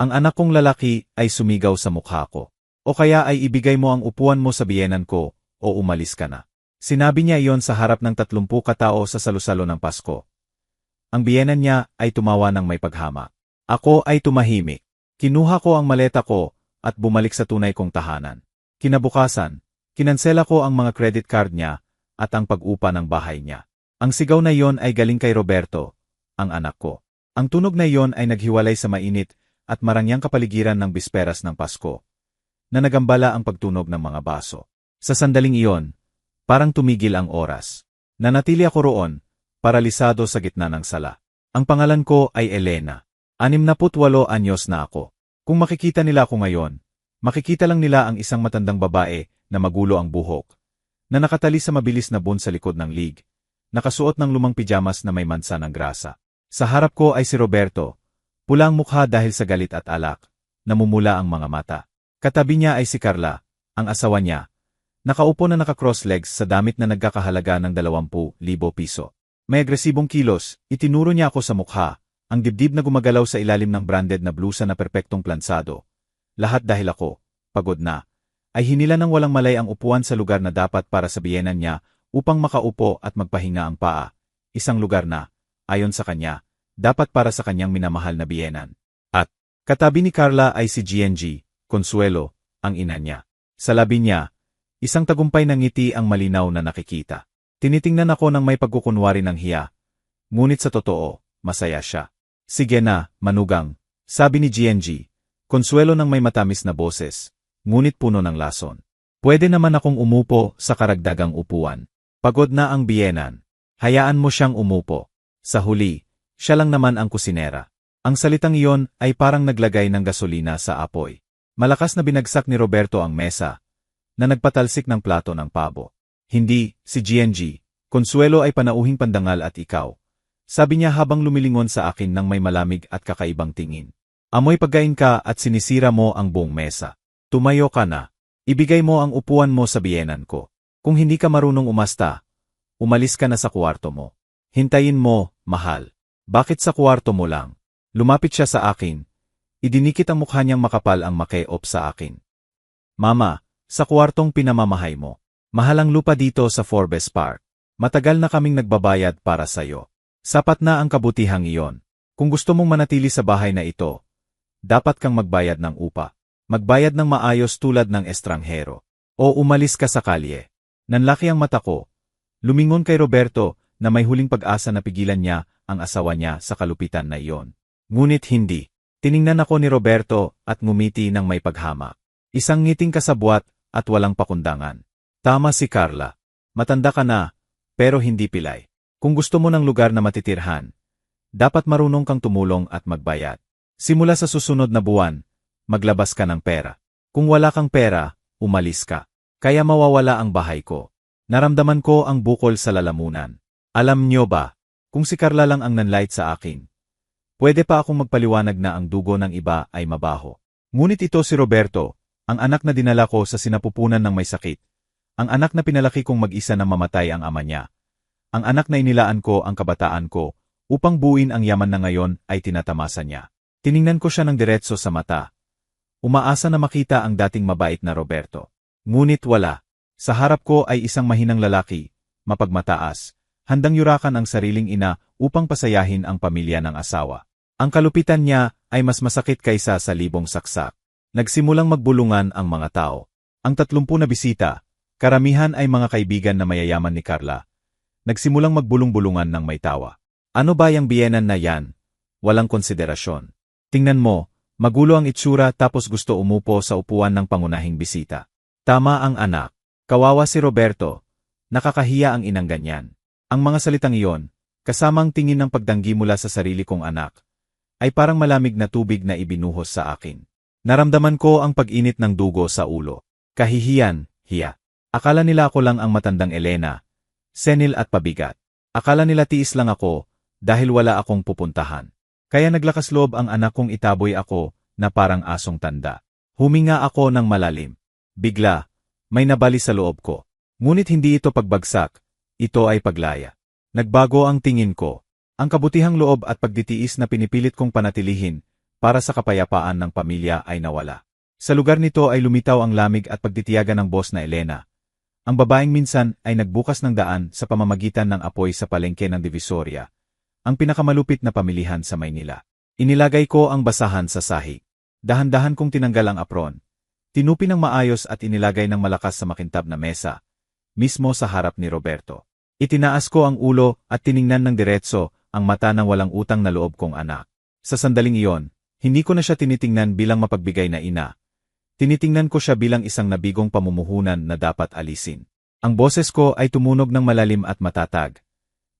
Ang anak kong lalaki ay sumigaw sa mukha ko. O kaya ay ibigay mo ang upuan mo sa biyenan ko, o umalis ka na. Sinabi niya iyon sa harap ng 30 katao sa salusalo ng Pasko. Ang biyenan niya ay tumawa ng may paghama. Ako ay tumahimik. Kinuha ko ang maleta ko at bumalik sa tunay kong tahanan. Kinabukasan, kinansela ko ang mga credit card niya at ang pag-upa ng bahay niya. Ang sigaw na iyon ay galing kay Roberto, ang anak ko. Ang tunog na iyon ay naghiwalay sa mainit at marangyang kapaligiran ng bisperas ng Pasko, na nagambala ang pagtunog ng mga baso. Sa sandaling iyon, parang tumigil ang oras. Nanatili ako roon, paralisado sa gitna ng sala. Ang pangalan ko ay Elena. 68 anyos na ako. Kung makikita nila ako ngayon, makikita lang nila ang isang matandang babae na magulo ang buhok, na nakatali sa mabilis na bun sa likod ng lig, nakasuot ng lumang pijamas na may mansa ng grasa. Sa harap ko ay si Roberto, pula ang mukha dahil sa galit at alak, namumula ang mga mata. Katabi niya ay si Carla, ang asawa niya, nakaupo na naka-cross legs sa damit na nagkakahalaga ng 20,000 piso. May agresibong kilos, itinuro niya ako sa mukha, ang dibdib na gumagalaw sa ilalim ng branded na blusa na perpektong plansado. Lahat dahil ako, pagod na, ay hinila ng walang malay ang upuan sa lugar na dapat para sa biyenan niya upang makaupo at magpahinga ang paa. Isang lugar na, ayon sa kanya, dapat para sa kanyang minamahal na biyenan. At, katabi ni Carla ay si GNG, Consuelo, ang ina niya. Sa labi niya, isang tagumpay ng ngiti ang malinaw na nakikita. Tinitingnan ako ng may pagkukunwari ng hiya. Ngunit sa totoo, masaya siya. Sige na, manugang, sabi ni GNG, Consuelo ng may matamis na boses, ngunit puno ng lason. Pwede naman akong umupo sa karagdagang upuan. Pagod na ang biyenan. Hayaan mo siyang umupo. Sa huli, siya lang naman ang kusinera. Ang salitang iyon ay parang naglagay ng gasolina sa apoy. Malakas na binagsak ni Roberto ang mesa, na nagpatalsik ng plato ng pabo. Hindi, si GNG, Consuelo ay panauhing pandangal at ikaw. Sabi niya habang lumilingon sa akin ng may malamig at kakaibang tingin. Amoy pagkain ka at sinisira mo ang buong mesa. Tumayo ka na. Ibigay mo ang upuan mo sa biyenan ko. Kung hindi ka marunong umasta, umalis ka na sa kwarto mo. Hintayin mo, mahal. Bakit sa kwarto mo lang? Lumapit siya sa akin. Idinikit ang mukha niyang makapal ang makeop sa akin. Mama, sa kwartong pinamamahay mo. Mahal ang lupa dito sa Forbes Park. Matagal na kaming nagbabayad para sa'yo. Sapat na ang kabutihang iyon. Kung gusto mong manatili sa bahay na ito, dapat kang magbayad ng upa. Magbayad ng maayos tulad ng estranghero. O umalis ka sa kalye. Nanlaki ang mata ko. Lumingon kay Roberto na may huling pag-asa na pigilan niya ang asawa niya sa kalupitan na iyon. Ngunit hindi. Tiningnan ako ni Roberto at ngumiti ng may paghama. Isang ngiting kasabwat at walang pakundangan. Tama si Carla. Matanda ka na, pero hindi pilay. Kung gusto mo ng lugar na matitirhan, dapat marunong kang tumulong at magbayad. Simula sa susunod na buwan, maglabas ka ng pera. Kung wala kang pera, umalis ka. Kaya mawawala ang bahay ko. Naramdaman ko ang bukol sa lalamunan. Alam niyo ba, kung si Carla lang ang nanlait sa akin, pwede pa akong magpaliwanag na ang dugo ng iba ay mabaho. Ngunit ito si Roberto, ang anak na dinala ko sa sinapupunan ng may sakit. Ang anak na pinalaki kong mag-isa na mamatay ang ama niya. Ang anak na inilaan ko ang kabataan ko, upang buuin ang yaman na ngayon ay tinatamasa niya. Tiningnan ko siya ng diretso sa mata. Umaasa na makita ang dating mabait na Roberto. Ngunit wala. Sa harap ko ay isang mahinang lalaki, mapagmataas, handang yurakan ang sariling ina upang pasayahin ang pamilya ng asawa. Ang kalupitan niya ay mas masakit kaysa sa libong saksak. Nagsimulang magbulungan ang mga tao. Ang 30 na bisita, karamihan ay mga kaibigan na mayayaman ni Carla. Nagsimulang magbulong-bulungan ng may tawa. Ano ba yung biyenan na yan? Walang konsiderasyon. Tingnan mo, magulo ang itsura tapos gusto umupo sa upuan ng pangunahing bisita. Tama ang anak. Kawawa si Roberto. Nakakahiya ang inang ganyan. Ang mga salitang iyon, kasamang tingin ng pagdanggi mula sa sarili kong anak, ay parang malamig na tubig na ibinuhos sa akin. Naramdaman ko ang pag-init ng dugo sa ulo. Kahihiyan, hiya. Akala nila ako lang ang matandang Elena, senil at pabigat. Akala nila tiis lang ako, dahil wala akong pupuntahan. Kaya naglakas loob ang anak kong itaboy ako, na parang asong tanda. Huminga ako ng malalim. Bigla, may nabali sa loob ko. Ngunit hindi ito pagbagsak, ito ay paglaya. Nagbago ang tingin ko. Ang kabutihang loob at pagditiis na pinipilit kong panatilihin, para sa kapayapaan ng pamilya ay nawala. Sa lugar nito ay lumitaw ang lamig at pagtitiyaga ng boss na Elena. Ang babaeng minsan ay nagbukas ng daan sa pamamagitan ng apoy sa palengke ng Divisoria, ang pinakamalupit na pamilihan sa Maynila. Inilagay ko ang basahan sa sahig. Dahan-dahan kong tinanggal ang apron. Tinupi ng maayos at inilagay ng malakas sa makintab na mesa, mismo sa harap ni Roberto. Itinaas ko ang ulo at tiningnan ng diretso ang mata ng walang utang na loob kong anak. Sa sandaling iyon, hindi ko na siya tinitingnan bilang mapagbigay na ina. Tinitingnan ko siya bilang isang nabigong pamumuhunan na dapat alisin. Ang boses ko ay tumunog ng malalim at matatag,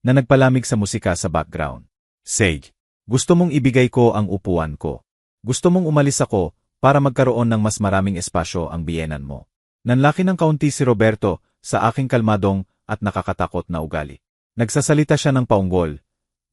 na nagpalamig sa musika sa background. Sage, gusto mong ibigay ko ang upuan ko. Gusto mong umalis ako para magkaroon ng mas maraming espasyo ang biyenan mo. Nanlaki ng kaunti si Roberto sa aking kalmadong at nakakatakot na ugali. Nagsasalita siya ng paunggol,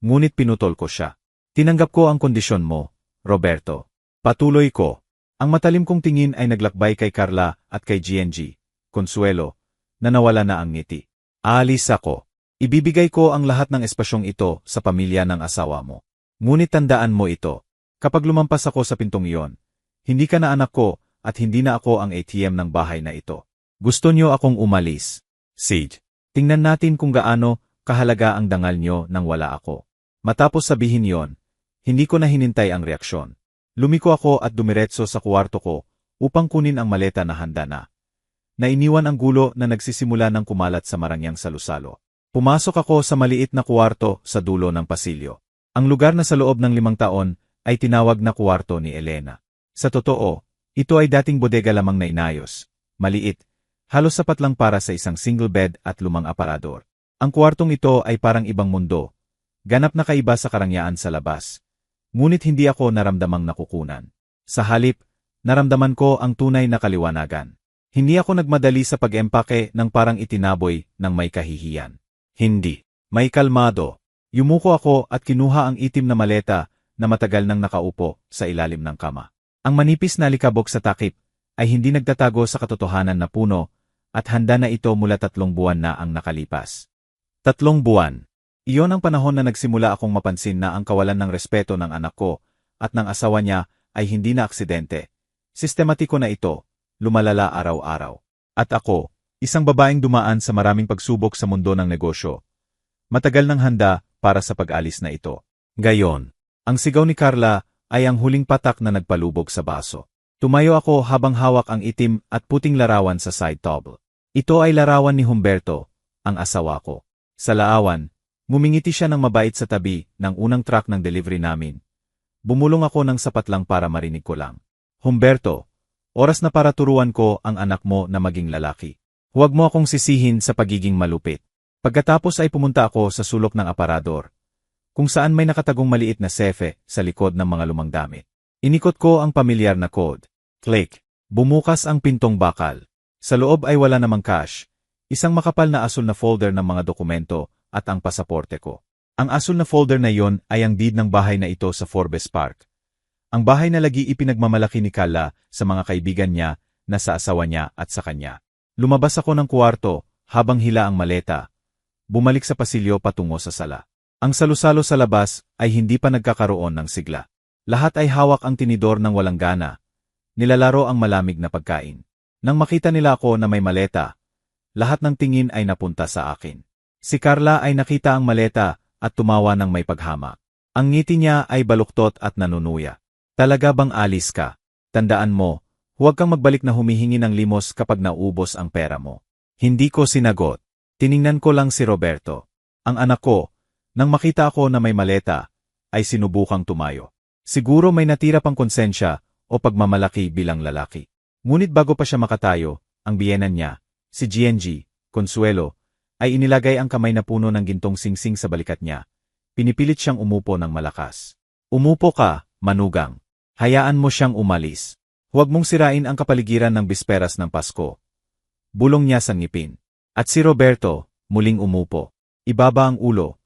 ngunit pinutol ko siya. Tinanggap ko ang kondisyon mo, Roberto. Patuloy ko. Ang matalim kong tingin ay naglakbay kay Carla at kay GNG, Consuelo, na nawala na ang ngiti. Aalis ako. Ibibigay ko ang lahat ng espasyong ito sa pamilya ng asawa mo. Ngunit tandaan mo ito. Kapag lumampas ako sa pintong iyon, hindi ka na anak ko at hindi na ako ang ATM ng bahay na ito. Gusto niyo akong umalis? Sage, tingnan natin kung gaano kahalaga ang dangal niyo nang wala ako. Matapos sabihin yon, hindi ko na hinintay ang reaksyon. Lumiko ako at dumiretso sa kuwarto ko upang kunin ang maleta na handa na. Nainiwan ang gulo na nagsisimula ng kumalat sa marangyang salusalo. Pumasok ako sa maliit na kuwarto sa dulo ng pasilyo. Ang lugar na sa loob ng 5 taon ay tinawag na kuwarto ni Elena. Sa totoo, ito ay dating bodega lamang na inayos. Maliit, halos sapat lang para sa isang single bed at lumang aparador. Ang kuwartong ito ay parang ibang mundo. Ganap na kaiba sa karangyaan sa labas. Ngunit hindi ako naramdamang nakukunan. Sa halip, naramdaman ko ang tunay na kaliwanagan. Hindi ako nagmadali sa pag-empake ng parang itinaboy ng may kahihiyan. Hindi. May kalmado. Yumuko ako at kinuha ang itim na maleta na matagal nang nakaupo sa ilalim ng kama. Ang manipis na likabok sa takip ay hindi nagtatago sa katotohanan na puno at handa na ito mula 3 buwan na ang nakalipas. 3 buwan. Iyon ang panahon na nagsimula akong mapansin na ang kawalan ng respeto ng anak ko at ng asawa niya ay hindi na aksidente. Sistematiko na ito, lumalala araw-araw. At ako, isang babaeng dumaan sa maraming pagsubok sa mundo ng negosyo. Matagal nang handa para sa pag-alis na ito. Gayon, ang sigaw ni Carla ay ang huling patak na nagpalubog sa baso. Tumayo ako habang hawak ang itim at puting larawan sa side table. Ito ay larawan ni Humberto, ang asawa ko. Sa laawan, ngumingiti siya ng mabait sa tabi ng unang truck ng delivery namin. Bumulong ako ng sapat lang para marinig ko lang. Humberto, oras na para turuan ko ang anak mo na maging lalaki. Huwag mo akong sisihin sa pagiging malupit. Pagkatapos ay pumunta ako sa sulok ng aparador, kung saan may nakatagong maliit na sefe sa likod ng mga lumang damit. Inikot ko ang pamilyar na code. Click. Bumukas ang pintong bakal. Sa loob ay wala namang cash. Isang makapal na asul na folder ng mga dokumento at ang pasaporte ko. Ang asul na folder na iyon ay ang deed ng bahay na ito sa Forbes Park. Ang bahay na lagi ipinagmamalaki ni Carla sa mga kaibigan niya na sa asawa niya at sa kanya. Lumabas ako ng kuwarto habang hila ang maleta. Bumalik sa pasilyo patungo sa sala. Ang salusalo sa labas ay hindi pa nagkakaroon ng sigla. Lahat ay hawak ang tinidor ng walang gana. Nilalaro ang malamig na pagkain. Nang makita nila ako na may maleta, lahat ng tingin ay napunta sa akin. Si Carla ay nakita ang maleta at tumawa ng may paghamak. Ang ngiti niya ay baluktot at nanunuya. Talaga bang alis ka? Tandaan mo, huwag kang magbalik na humihingi ng limos kapag naubos ang pera mo. Hindi ko sinagot. Tiningnan ko lang si Roberto. Ang anak ko, nang makita ako na may maleta, ay sinubukang tumayo. Siguro may natira pang konsensya o pagmamalaki bilang lalaki. Ngunit bago pa siya makatayo, ang biyenan niya, si GNG, Consuelo, ay inilagay ang kamay na puno ng gintong singsing sa balikat niya. Pinipilit siyang umupo ng malakas. Umupo ka, manugang. Hayaan mo siyang umalis. Huwag mong sirain ang kapaligiran ng bisperas ng Pasko. Bulong niya sa ngipin. At si Roberto, muling umupo. Ibaba ang ulo.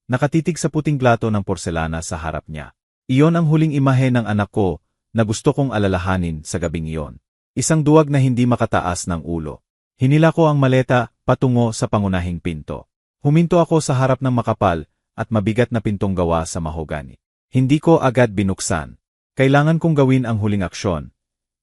Nakatitig sa puting plato ng porselana sa harap niya. Iyon ang huling imahe ng anak ko na gusto kong alalahanin sa gabing iyon. Isang duwag na hindi makataas ng ulo. Hinila ko ang maleta patungo sa pangunahing pinto. Huminto ako sa harap ng makapal at mabigat na pintong gawa sa mahogani. Hindi ko agad binuksan. Kailangan kong gawin ang huling aksyon.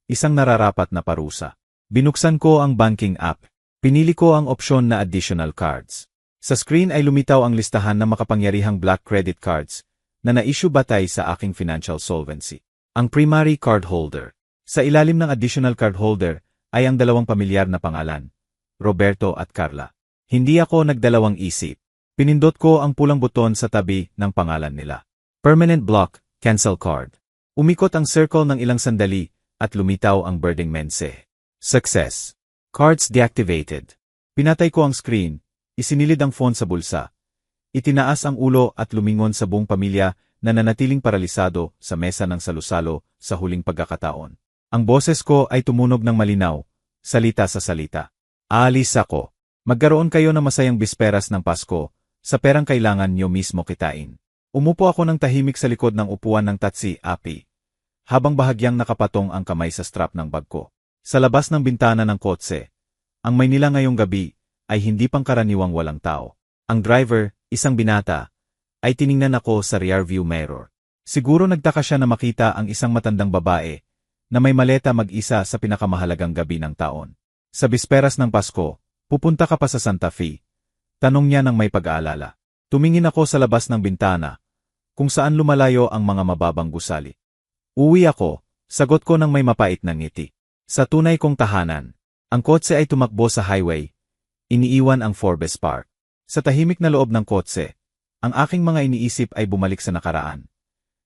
Isang nararapat na parusa. Binuksan ko ang banking app. Pinili ko ang opsyon na additional cards. Sa screen ay lumitaw ang listahan ng makapangyarihang black credit cards na na-issue batay sa aking financial solvency. Ang primary card holder. Sa ilalim ng additional card holder ay ang dalawang pamilyar na pangalan, Roberto at Carla. Hindi ako nagdalawang isip. Pinindot ko ang pulang buton sa tabi ng pangalan nila. Permanent block, cancel card. Umikot ang circle ng ilang sandali at lumitaw ang birding mensahe. Success. Cards deactivated. Pinatay ko ang screen, isinilid ang phone sa bulsa. Itinaas ang ulo at lumingon sa buong pamilya na nanatiling paralisado sa mesa ng salusalo sa huling pagkakataon. Ang boses ko ay tumunog ng malinaw, salita sa salita. Aalis ako. Magkaroon kayo ng masayang bisperas ng Pasko, sa perang kailangan nyo mismo kitain. Umupo ako ng tahimik sa likod ng upuan ng taxi, api, habang bahagyang nakapatong ang kamay sa strap ng bag ko. Sa labas ng bintana ng kotse, ang Maynila ngayong gabi ay hindi pangkaraniwang walang tao. Ang driver, isang binata, ay tiningnan ako sa rearview mirror. Siguro nagtaka siya na makita ang isang matandang babae na may maleta mag-isa sa pinakamahalagang gabi ng taon. Sa bisperas ng Pasko, pupunta ka pa sa Santa Fe? Tanong niya nang may pag-aalala. Tumingin ako sa labas ng bintana, kung saan lumalayo ang mga mababang gusali. Uwi ako, sagot ko nang may mapait na ngiti. Sa tunay kong tahanan, ang kotse ay tumakbo sa highway. Iniiwan ang Forbes Park. Sa tahimik na loob ng kotse, ang aking mga iniisip ay bumalik sa nakaraan.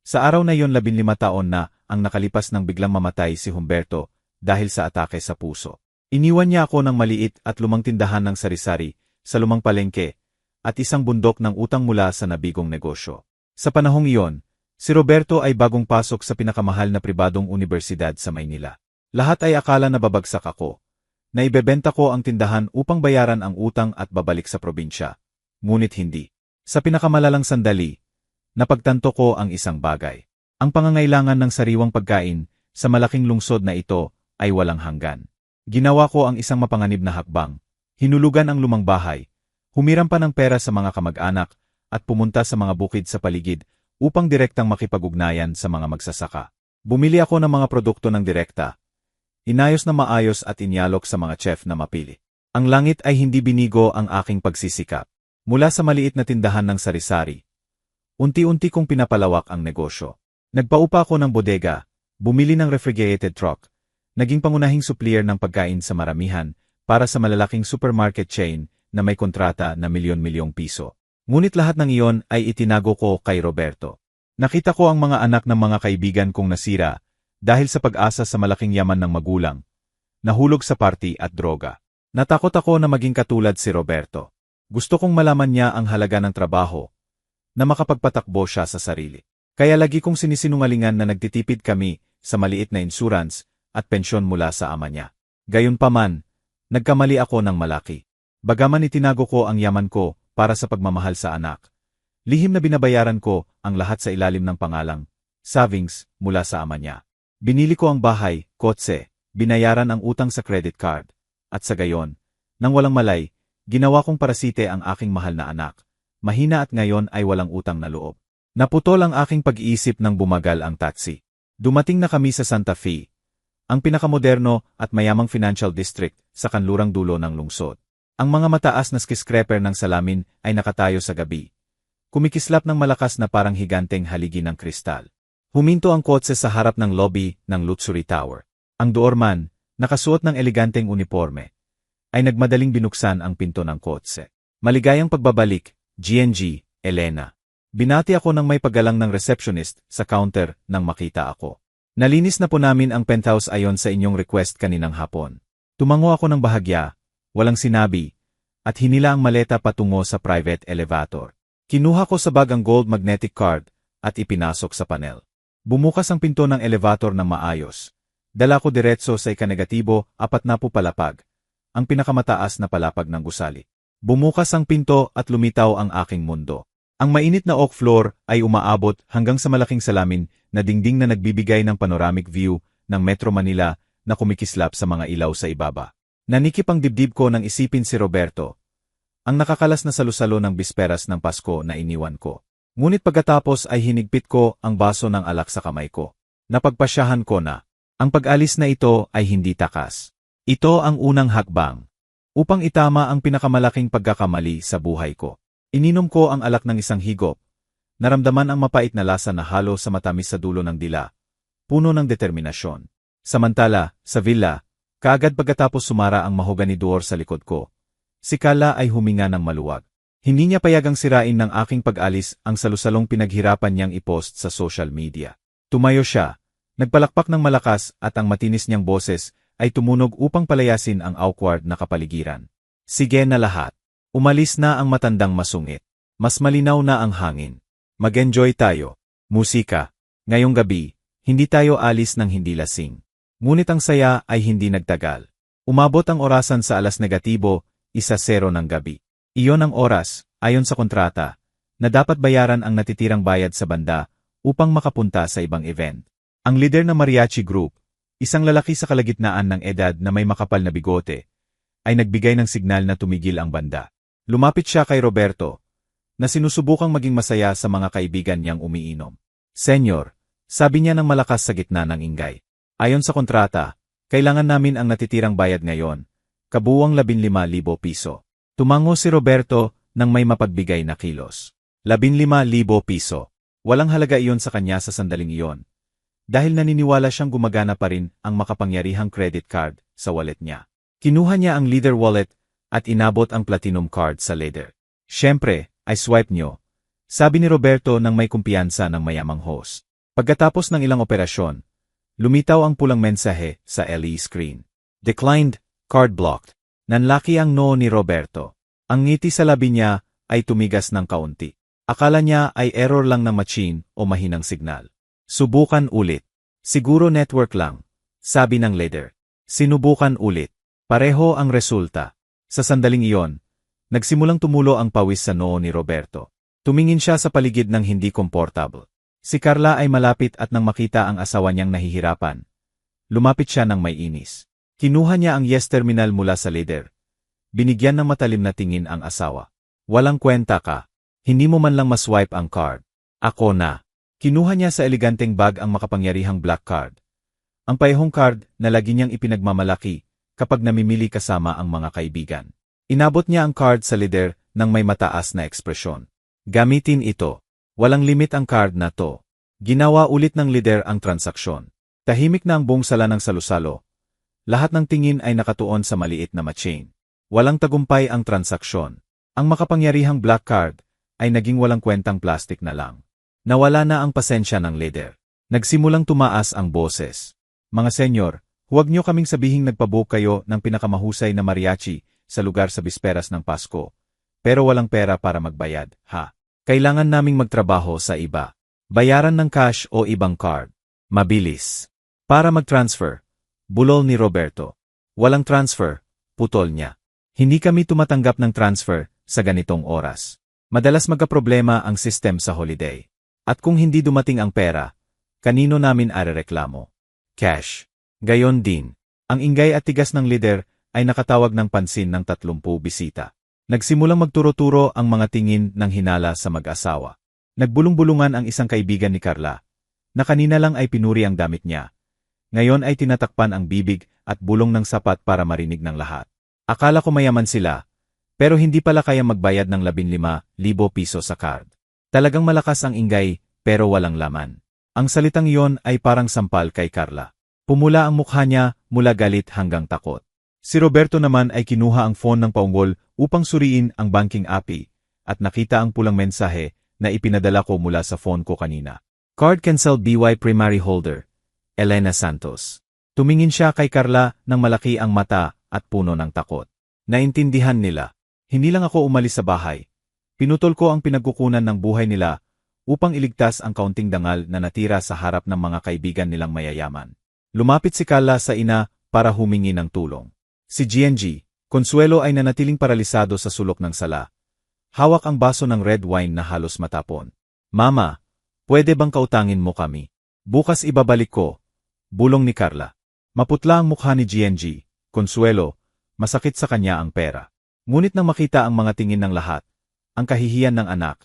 Sa araw na yon 15 taon na ang nakalipas nang biglang mamatay si Humberto dahil sa atake sa puso. Iniwan niya ako ng maliit at lumang tindahan ng sari-sari sa lumang palengke at isang bundok ng utang mula sa nabigong negosyo. Sa panahong iyon, si Roberto ay bagong pasok sa pinakamahal na pribadong universidad sa Maynila. Lahat ay akala na babagsak ako, na ibebenta ko ang tindahan upang bayaran ang utang at babalik sa probinsya. Ngunit hindi. Sa pinakamalalang sandali, napagtanto ko ang isang bagay. Ang pangangailangan ng sariwang pagkain sa malaking lungsod na ito ay walang hanggan. Ginawa ko ang isang mapanganib na hakbang. Hinulugan ang lumang bahay, humiram pa ng pera sa mga kamag-anak, at pumunta sa mga bukid sa paligid upang direktang makipag-ugnayan sa mga magsasaka. Bumili ako ng mga produkto ng direkta. Inayos na maayos at inyalok sa mga chef na mapili. Ang langit ay hindi binigo ang aking pagsisikap. Mula sa maliit na tindahan ng sari-sari, unti-unti kong pinapalawak ang negosyo. Nagpaupa ako ng bodega, bumili ng refrigerated truck, naging pangunahing supplier ng pagkain sa maramihan para sa malalaking supermarket chain na may kontrata na milyon-milyong piso. Ngunit lahat ng iyon ay itinago ko kay Roberto. Nakita ko ang mga anak ng mga kaibigan kong nasira dahil sa pag-asa sa malaking yaman ng magulang, nahulog sa party at droga. Natakot ako na maging katulad si Roberto. Gusto kong malaman niya ang halaga ng trabaho, na makapagpatakbo siya sa sarili. Kaya lagi kong sinisinungalingan na nagtitipid kami sa maliit na insurance at pensyon mula sa ama niya. Gayunpaman, nagkamali ako ng malaki. Bagaman itinago ko ang yaman ko para sa pagmamahal sa anak, lihim na binabayaran ko ang lahat sa ilalim ng pangalang savings mula sa ama niya. Binili ko ang bahay, kotse, binayaran ang utang sa credit card, at sa gayon, nang walang malay, ginawa kong parasite ang aking mahal na anak. Mahina at ngayon ay walang utang na loob. Naputol ang aking pag-iisip nang bumagal ang taxi. Dumating na kami sa Santa Fe, ang pinakamoderno at mayamang financial district sa kanlurang dulo ng lungsod. Ang mga mataas na skyscraper ng salamin ay nakatayo sa gabi. Kumikislap ng malakas na parang higanteng haligi ng kristal. Huminto ang kotse sa harap ng lobby ng Luxury Tower. Ang doorman, nakasuot ng eleganteng uniforme, ay nagmadaling binuksan ang pinto ng kotse. Maligayang pagbabalik, GNG, Elena. Binati ako ng may paggalang ng receptionist sa counter nang makita ako. Nalinis na po namin ang penthouse ayon sa inyong request kaninang hapon. Tumango ako ng bahagya, walang sinabi, at hinila ang maleta patungo sa private elevator. Kinuha ko sa bag ang gold magnetic card at ipinasok sa panel. Bumukas ang pinto ng elevator ng maayos. Dala ko diretso sa ikanegatibo, 40 palapag, ang pinakamataas na palapag ng gusali. Bumukas ang pinto at lumitaw ang aking mundo. Ang mainit na oak floor ay umaabot hanggang sa malaking salamin na dingding na nagbibigay ng panoramic view ng Metro Manila na kumikislap sa mga ilaw sa ibaba. Nanikip ang dibdib ko nang isipin si Roberto, ang nakakalas na salusalo ng bisperas ng Pasko na iniwan ko. Ngunit pagkatapos ay hinigpit ko ang baso ng alak sa kamay ko. Napagpasyahan ko na. Ang pag-alis na ito ay hindi takas. Ito ang unang hakbang. Upang itama ang pinakamalaking pagkakamali sa buhay ko. Ininom ko ang alak ng isang higop. Naramdaman ang mapait na lasa na halo sa matamis sa dulo ng dila. Puno ng determinasyon. Samantala, sa villa, kaagad pagkatapos sumara ang mahogany door sa likod ko, si Carla ay huminga ng maluwag. Hindi niya payagang sirain ng aking pag-alis ang salusalong pinaghirapan niyang i-post sa social media. Tumayo siya, nagpalakpak ng malakas at ang matinis niyang boses ay tumunog upang palayasin ang awkward na kapaligiran. Sige na lahat. Umalis na ang matandang masungit. Mas malinaw na ang hangin. Mag-enjoy tayo. Musika. Ngayong gabi, hindi tayo alis ng hindi lasing. Ngunit ang saya ay hindi nagtagal. Umabot ang orasan sa alas negatibo, 1:00 ng gabi. Iyon ang oras, ayon sa kontrata, na dapat bayaran ang natitirang bayad sa banda upang makapunta sa ibang event. Ang lider ng mariachi group, isang lalaki sa kalagitnaan ng edad na may makapal na bigote, ay nagbigay ng signal na tumigil ang banda. Lumapit siya kay Roberto, na sinusubukang maging masaya sa mga kaibigan niyang umiinom. Senyor, sabi niya ng malakas sa gitna ng ingay. Ayon sa kontrata, kailangan namin ang natitirang bayad ngayon, kabuuang 15,000 piso. Tumango si Roberto nang may mapagbigay na kilos. 15,000 piso. Walang halaga iyon sa kanya sa sandaling iyon. Dahil naniniwala siyang gumagana pa rin ang makapangyarihang credit card sa wallet niya. Kinuha niya ang leather wallet at inabot ang platinum card sa leather. Siyempre, ay swipe nyo, sabi ni Roberto nang may kumpiyansa ng mayamang host. Pagkatapos ng ilang operasyon, lumitaw ang pulang mensahe sa LED screen. Declined, card blocked. Nanlaki ang noo ni Roberto. Ang ngiti sa labi niya ay tumigas ng kaunti. Akala niya ay error lang ng machine o mahinang signal. Subukan ulit. Siguro network lang, sabi ng leader. Sinubukan ulit. Pareho ang resulta. Sa sandaling iyon, nagsimulang tumulo ang pawis sa noo ni Roberto. Tumingin siya sa paligid ng hindi komportable. Si Carla ay malapit at nang makita ang asawa niyang nahihirapan, lumapit siya ng may inis. Kinuha niya ang yes terminal mula sa leader. Binigyan ng matalim na tingin ang asawa. Walang kwenta ka. Hindi mo man lang maswipe ang card. Ako na. Kinuha niya sa eleganteng bag ang makapangyarihang black card. Ang payahong card na lagi niyang ipinagmamalaki kapag namimili kasama ang mga kaibigan. Inabot niya ang card sa leader nang may mataas na ekspresyon. Gamitin ito. Walang limit ang card na to. Ginawa ulit ng leader ang transaksyon. Tahimik na ang buong sala ng salusalo. Lahat ng tingin ay nakatuon sa maliit na machine. Walang tagumpay ang transaksyon. Ang makapangyarihang black card ay naging walang kwentang plastic na lang. Nawala na ang pasensya ng leader. Nagsimulang tumaas ang boses. Mga senyor, huwag niyo kaming sabihing nagpabook kayo ng pinakamahusay na mariachi sa lugar sa bisperas ng Pasko. Pero walang pera para magbayad, ha? Kailangan naming magtrabaho sa iba. Bayaran ng cash o ibang card. Mabilis. Para mag-transfer. Bulol ni Roberto. Walang transfer. Putol niya. Hindi kami tumatanggap ng transfer sa ganitong oras. Madalas magkaproblema ang system sa holiday. At kung hindi dumating ang pera, kanino namin arereklamo? Cash. Gayon din. Ang ingay at tigas ng leader ay nakatawag ng pansin ng 30 bisita. Nagsimulang magturo-turo ang mga tingin ng hinala sa mag-asawa. Nagbulong-bulungan ang isang kaibigan ni Carla, na kanina lang ay pinuri ang damit niya. Ngayon ay tinatakpan ang bibig at bulong ng sapat para marinig ng lahat. Akala ko mayaman sila, pero hindi pala kaya magbayad ng 15,000 piso sa card. Talagang malakas ang ingay, pero walang laman. Ang salitang iyon ay parang sampal kay Carla. Pumula ang mukha niya mula galit hanggang takot. Si Roberto naman ay kinuha ang phone ng paunggol upang suriin ang banking API at nakita ang pulang mensahe na ipinadala ko mula sa phone ko kanina. Card cancel BY primary holder, Elena Santos. Tumingin siya kay Carla nang malaki ang mata at puno ng takot. Naintindihan nila. Hindi lang ako umalis sa bahay. Pinutol ko ang pinagkukunan ng buhay nila upang iligtas ang kaunting dangal na natira sa harap ng mga kaibigan nilang mayayaman. Lumapit si Carla sa ina para humingi ng tulong. Si GNG, Consuelo ay nanatiling paralisado sa sulok ng sala. Hawak ang baso ng red wine na halos matapon. Mama, pwede bang kautangin mo kami? Bukas ibabalik ko. Bulong ni Carla. Maputla ang mukha ni GNG, Consuelo, masakit sa kanya ang pera. Ngunit nang makita ang mga tingin ng lahat, ang kahihiyan ng anak,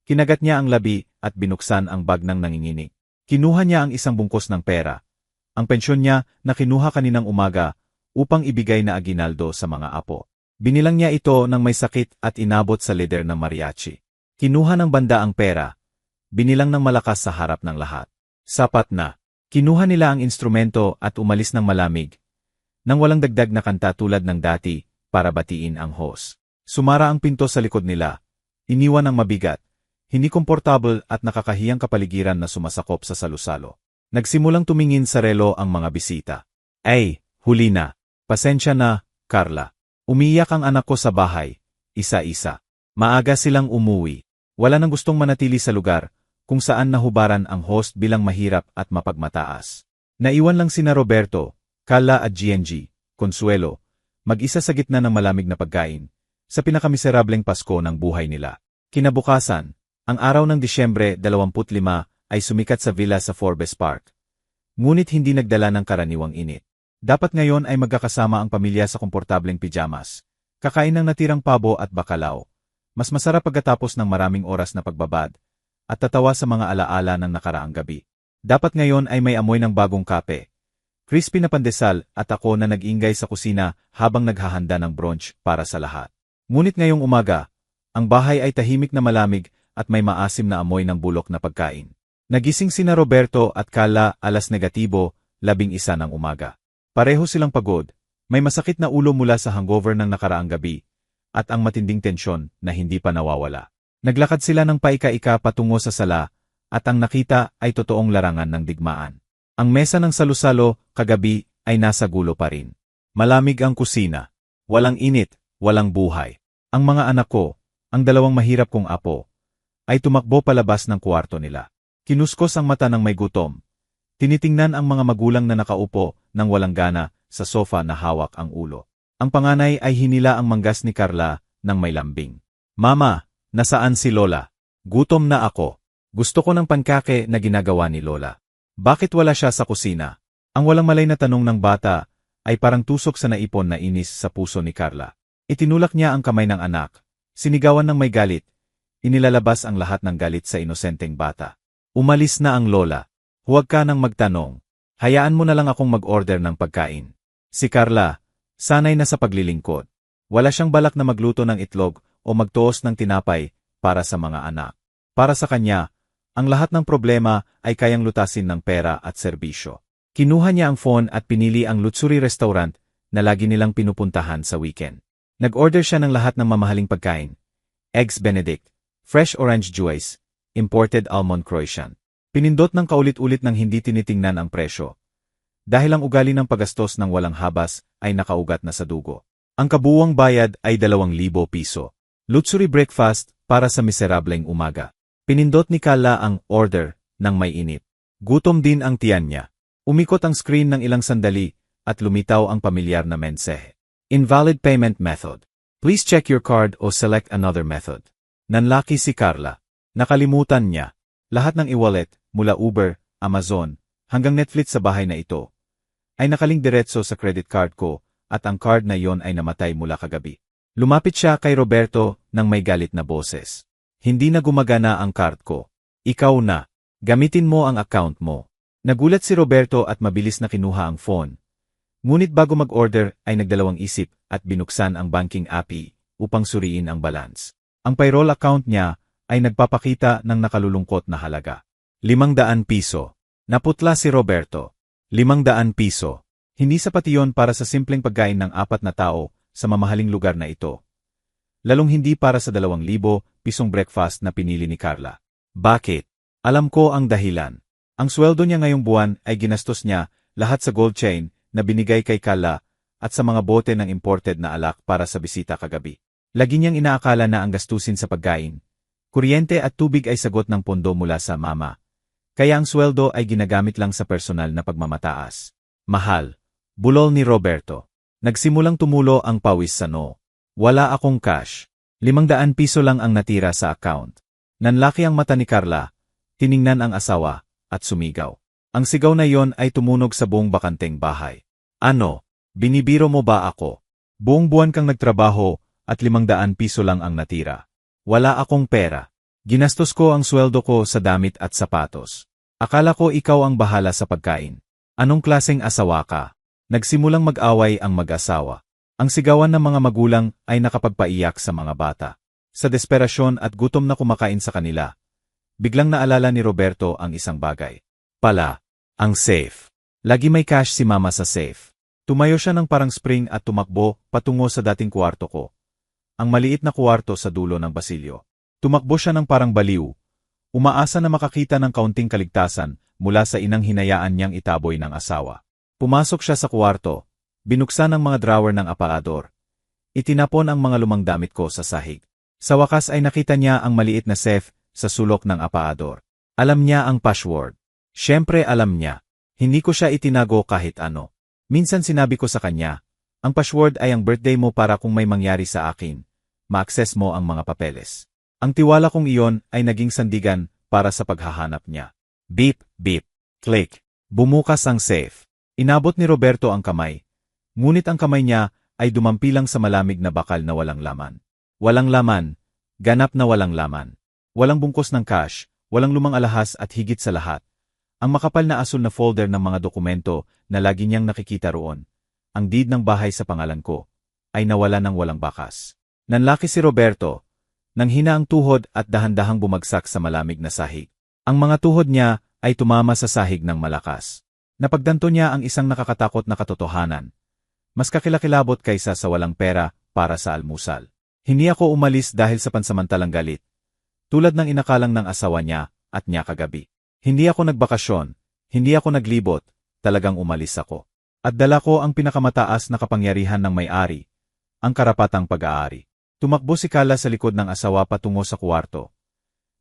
kinagat niya ang labi at binuksan ang bag ng nanginginig. Kinuha niya ang isang bungkos ng pera. Ang pensyon niya na kinuha kaninang umaga upang ibigay na aginaldo sa mga apo. Binilang niya ito ng may sakit at inabot sa lider ng mariachi. Kinuha ng banda ang pera. Binilang ng malakas sa harap ng lahat. Sapat na. Kinuha nila ang instrumento at umalis ng malamig, nang walang dagdag na kanta tulad ng dati, para batiin ang host. Sumara ang pinto sa likod nila. Iniwan ng mabigat, hindi komportable at nakakahiyang kapaligiran na sumasakop sa salusalo. Nagsimulang tumingin sa relo ang mga bisita. Ay, huli na. Pasensya na, Carla. Umiyak ang anak ko sa bahay, isa-isa. Maaga silang umuwi. Wala nang gustong manatili sa lugar, kung saan nahubaran ang host bilang mahirap at mapagmataas. Naiwan lang sina Roberto, Carla at GNG, Consuelo, mag-isa sa gitna ng malamig na pagkain, sa pinakameserableng Pasko ng buhay nila. Kinabukasan, ang araw ng Disyembre 25 ay sumikat sa villa sa Forbes Park. Ngunit hindi nagdala ng karaniwang init. Dapat ngayon ay magkakasama ang pamilya sa komportableng pijamas, kakain ng natirang pabo at bakalao. Mas masarap pagkatapos ng maraming oras na pagbabad, at tatawa sa mga alaala ng nakaraang gabi. Dapat ngayon ay may amoy ng bagong kape, crispy na pandesal at ako na nag-ingay sa kusina habang naghahanda ng brunch para sa lahat. Ngunit ngayong umaga, ang bahay ay tahimik na malamig at may maasim na amoy ng bulok na pagkain. Nagising sina Roberto at Carla alas negatibo, 11 ng umaga. Pareho silang pagod, may masakit na ulo mula sa hangover ng nakaraang gabi, at ang matinding tensyon na hindi pa nawawala. Naglakad sila ng paika-ika patungo sa sala, at ang nakita ay totoong larangan ng digmaan. Ang mesa ng salusalo, kagabi, ay nasa gulo pa rin. Malamig ang kusina. Walang init, walang buhay. Ang mga anak ko, ang dalawang mahirap kong apo, ay tumakbo palabas ng kwarto nila. Kinuskos ang mata ng may gutom. Tinitingnan ang mga magulang na nakaupo ng walang gana sa sofa na hawak ang ulo. Ang panganay ay hinila ang manggas ni Carla ng may lambing. Mama, nasaan si Lola? Gutom na ako. Gusto ko ng pankake na ginagawa ni Lola. Bakit wala siya sa kusina? Ang walang malay na tanong ng bata ay parang tusok sa naipon na inis sa puso ni Carla. Itinulak niya ang kamay ng anak. Sinigawan ng may galit. Inilalabas ang lahat ng galit sa inosenteng bata. Umalis na ang Lola. Huwag ka nang magtanong. Hayaan mo na lang akong mag-order ng pagkain. Si Carla, sanay na sa paglilingkod. Wala siyang balak na magluto ng itlog o magtuos ng tinapay para sa mga anak. Para sa kanya, ang lahat ng problema ay kayang lutasin ng pera at serbisyo. Kinuha niya ang phone at pinili ang luxury restaurant na lagi nilang pinupuntahan sa weekend. Nag-order siya ng lahat ng mamahaling pagkain. Eggs Benedict, fresh orange juice, imported almond croissant. Pinindot ng kaulit-ulit ng hindi tinitingnan ang presyo. Dahil ang ugali ng paggastos ng walang habas ay nakaugat na sa dugo. Ang kabuuang bayad ay 2,000 piso. Luxury breakfast para sa miserableng umaga. Pinindot ni Carla ang order ng may init. Gutom din ang tiyan niya. Umikot ang screen ng ilang sandali at lumitaw ang pamilyar na mensahe. Invalid payment method. Please check your card o select another method. Nanlaki si Carla. Nakalimutan niya. Lahat ng e-wallet, mula Uber, Amazon, hanggang Netflix sa bahay na ito, ay nakaling diretso sa credit card ko at ang card na yon ay namatay mula kagabi. Lumapit siya kay Roberto nang may galit na boses. Hindi na gumagana ang card ko. Ikaw na. Gamitin mo ang account mo. Nagulat si Roberto at mabilis na kinuha ang phone. Ngunit bago mag-order ay nagdalawang isip at binuksan ang banking app upang suriin ang balance. Ang payroll account niya ay nagpapakita ng nakalulungkot na halaga. 500 piso. Naputla si Roberto. 500 piso. Hindi sapat iyon para sa simpleng pagkain ng 4 na tao sa mamahaling lugar na ito. Lalong hindi para sa 2,000 pisong breakfast na pinili ni Carla. Bakit? Alam ko ang dahilan. Ang sweldo niya ngayong buwan ay ginastos niya lahat sa gold chain na binigay kay Carla at sa mga bote ng imported na alak para sa bisita kagabi. Lagi niyang inaakala na ang gastusin sa pagkain, kuryente at tubig ay sagot ng pondo mula sa mama. Kaya ang sweldo ay ginagamit lang sa personal na pagmamataas. Mahal. Bulol ni Roberto. Nagsimulang tumulo ang pawis sa noo. Wala akong cash. 500 piso lang ang natira sa account. Nanlaki ang mata ni Carla. Tiningnan ang asawa at sumigaw. Ang sigaw na yon ay tumunog sa buong bakanteng bahay. Ano? Binibiro mo ba ako? Buong buwan kang nagtrabaho at 500 piso lang ang natira. Wala akong pera. Ginastos ko ang sweldo ko sa damit at sapatos. Akala ko ikaw ang bahala sa pagkain. Anong klaseng asawa ka? Nagsimulang mag-away ang mag-asawa. Ang sigawan ng mga magulang ay nakapagpaiyak sa mga bata. Sa desperasyon at gutom na kumakain sa kanila, biglang naalala ni Roberto ang isang bagay. Ang safe. Lagi may cash si mama sa safe. Tumayo siya ng parang spring at tumakbo patungo sa dating kwarto ko. Ang maliit na kwarto sa dulo ng pasilyo. Tumakbo siya ng parang baliw. Umaasa na makakita ng kaunting kaligtasan mula sa inang hinayaan niyang itaboy ng asawa. Pumasok siya sa kwarto, binuksan ang mga drawer ng aparador. Itinapon ang mga lumang damit ko sa sahig. Sa wakas ay nakita niya ang maliit na safe sa sulok ng aparador. Alam niya ang password. Siyempre alam niya. Hindi ko siya itinago kahit ano. Minsan sinabi ko sa kanya, ang password ay ang birthday mo para kung may mangyari sa akin, ma-access mo ang mga papeles. Ang tiwala kong iyon ay naging sandigan para sa paghahanap niya. Beep, beep, click. Bumukas ang safe. Inabot ni Roberto ang kamay. Ngunit ang kamay niya ay dumampilang sa malamig na bakal na walang laman. Walang laman. Ganap na walang laman. Walang bungkos ng cash, walang lumang alahas at higit sa lahat. Ang makapal na asul na folder ng mga dokumento na lagi niyang nakikita roon, ang deed ng bahay sa pangalan ko, ay nawala ng walang bakas. Nanlaki si Roberto. Nanghina ang tuhod at dahan-dahang bumagsak sa malamig na sahig. Ang mga tuhod niya ay tumama sa sahig ng malakas. Napagdanto niya ang isang nakakatakot na katotohanan. Mas kakilakilabot kaysa sa walang pera para sa almusal. Hindi ako umalis dahil sa pansamantalang galit. Tulad ng inakalang ng asawa niya at niya kagabi. Hindi ako nagbakasyon, hindi ako naglibot, talagang umalis ako. At dala ko ang pinakamataas na kapangyarihan ng may-ari, ang karapatang pag-aari. Tumakbo si Carla sa likod ng asawa patungo sa kwarto.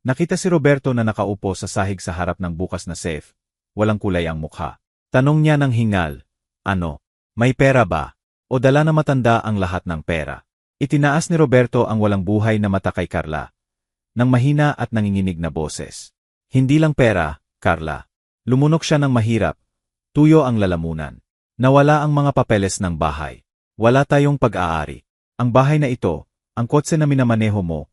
Nakita si Roberto na nakaupo sa sahig sa harap ng bukas na safe. Walang kulay ang mukha. Tanong niya ng hingal, ano, may pera ba? O dala na matanda ang lahat ng pera? Itinaas ni Roberto ang walang buhay na mata kay Carla. Nang mahina at nanginginig na boses. Hindi lang pera, Carla. Lumunok siya ng mahirap. Tuyo ang lalamunan. Nawala ang mga papeles ng bahay. Wala tayong pag-aari. Ang bahay na ito, ang kotse na minamaneho mo,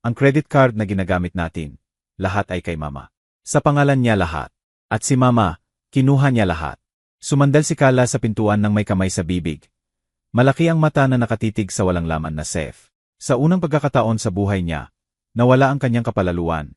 ang credit card na ginagamit natin, lahat ay kay mama. Sa pangalan niya lahat. At si mama, kinuha niya lahat. Sumandal si Carla sa pintuan ng may kamay sa bibig. Malaki ang mata na nakatitig sa walang laman na safe. Sa unang pagkakataon sa buhay niya, nawala ang kanyang kapalaluan.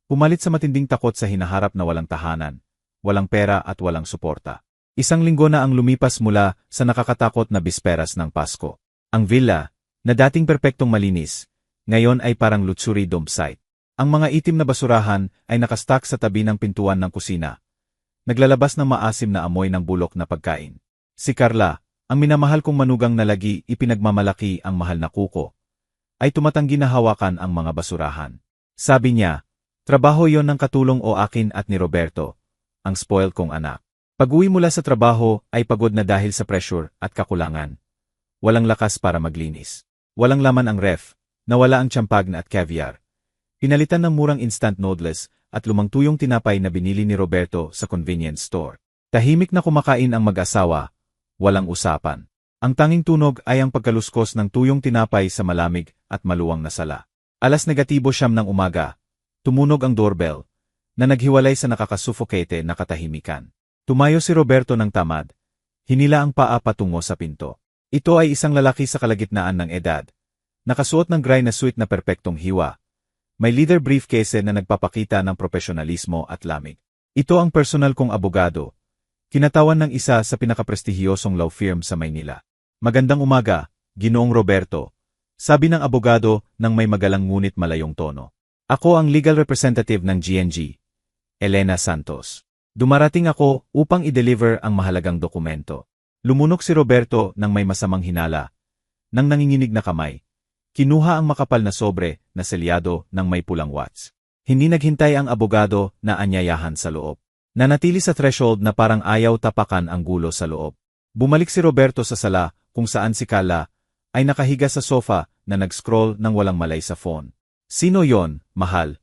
Pumalit sa matinding takot sa hinaharap na walang tahanan, walang pera at walang suporta. Isang linggo na ang lumipas mula sa nakakatakot na bisperas ng Pasko. Ang villa, na dating perpektong malinis, ngayon ay parang luxury dump site. Ang mga itim na basurahan ay nakastack sa tabi ng pintuan ng kusina. Naglalabas ng maasim na amoy ng bulok na pagkain. Si Carla, ang minamahal kong manugang na lagi ipinagmamalaki ang mahal na kuko, ay tumatanggi na hawakan ang mga basurahan. Sabi niya, trabaho yon ng katulong o akin at ni Roberto, ang spoiled kong anak. Pag-uwi mula sa trabaho ay pagod na dahil sa pressure at kakulangan. Walang lakas para maglinis. Walang laman ang ref, nawala ang champagne at caviar. Pinalitan ng murang instant noodles at lumang tuyong tinapay na binili ni Roberto sa convenience store. Tahimik na kumakain ang mag-asawa, walang usapan. Ang tanging tunog ay ang pagkaluskos ng tuyong tinapay sa malamig at maluwang na sala. 9:00 ng umaga, tumunog ang doorbell, na naghiwalay sa nakakasuffocate na katahimikan. Tumayo si Roberto ng tamad, hinila ang paa patungo sa pinto. Ito ay isang lalaki sa kalagitnaan ng edad. Nakasuot ng gray na suit na perpektong hiwa. May leather briefcase na nagpapakita ng profesionalismo at lamig. Ito ang personal kong abogado. Kinatawan ng isa sa pinakaprestihiyosong law firm sa Maynila. Magandang umaga, Ginoong Roberto. Sabi ng abogado nang may magalang ngunit malayong tono. Ako ang legal representative ng GNG, Elena Santos. Dumarating ako upang i-deliver ang mahalagang dokumento. Lumunok si Roberto nang may masamang hinala. Nang nanginginig na kamay, kinuha ang makapal na sobre na selyado ng may pulang watch. Hindi naghintay ang abogado na anyayahan sa loob. Nanatili sa threshold na parang ayaw tapakan ang gulo sa loob. Bumalik si Roberto sa sala kung saan si Carla ay nakahiga sa sofa na nag-scroll ng walang malay sa phone. Sino yon, mahal?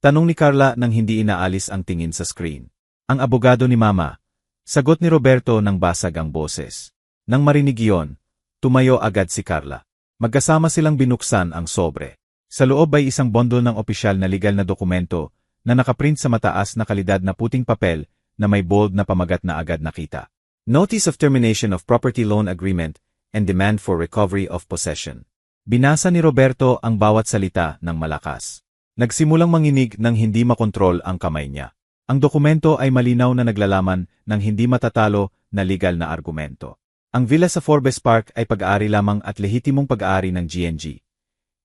Tanong ni Carla nang hindi inaalis ang tingin sa screen. Ang abogado ni Mama. Sagot ni Roberto nang basag ang boses. Nang marinig iyon, tumayo agad si Carla. Magkasama silang binuksan ang sobre. Sa loob ay isang bundle ng opisyal na legal na dokumento na nakaprint sa mataas na kalidad na puting papel na may bold na pamagat na agad nakita. Notice of Termination of Property Loan Agreement and Demand for Recovery of Possession. Binasa ni Roberto ang bawat salita ng malakas. Nagsimulang manginig nang hindi makontrol ang kamay niya. Ang dokumento ay malinaw na naglalaman ng hindi matatalo na legal na argumento. Ang villa sa Forbes Park ay pag-aari lamang at lehitimong pag-aari ng GNG.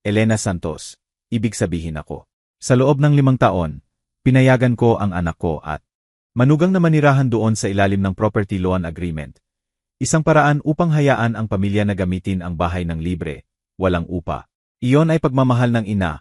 Elena Santos, ibig sabihin ako. Sa loob ng 5 taon, pinayagan ko ang anak ko at manugang na manirahan doon sa ilalim ng Property Loan Agreement. Isang paraan upang hayaan ang pamilya na gamitin ang bahay ng libre, walang upa. Iyon ay pagmamahal ng ina,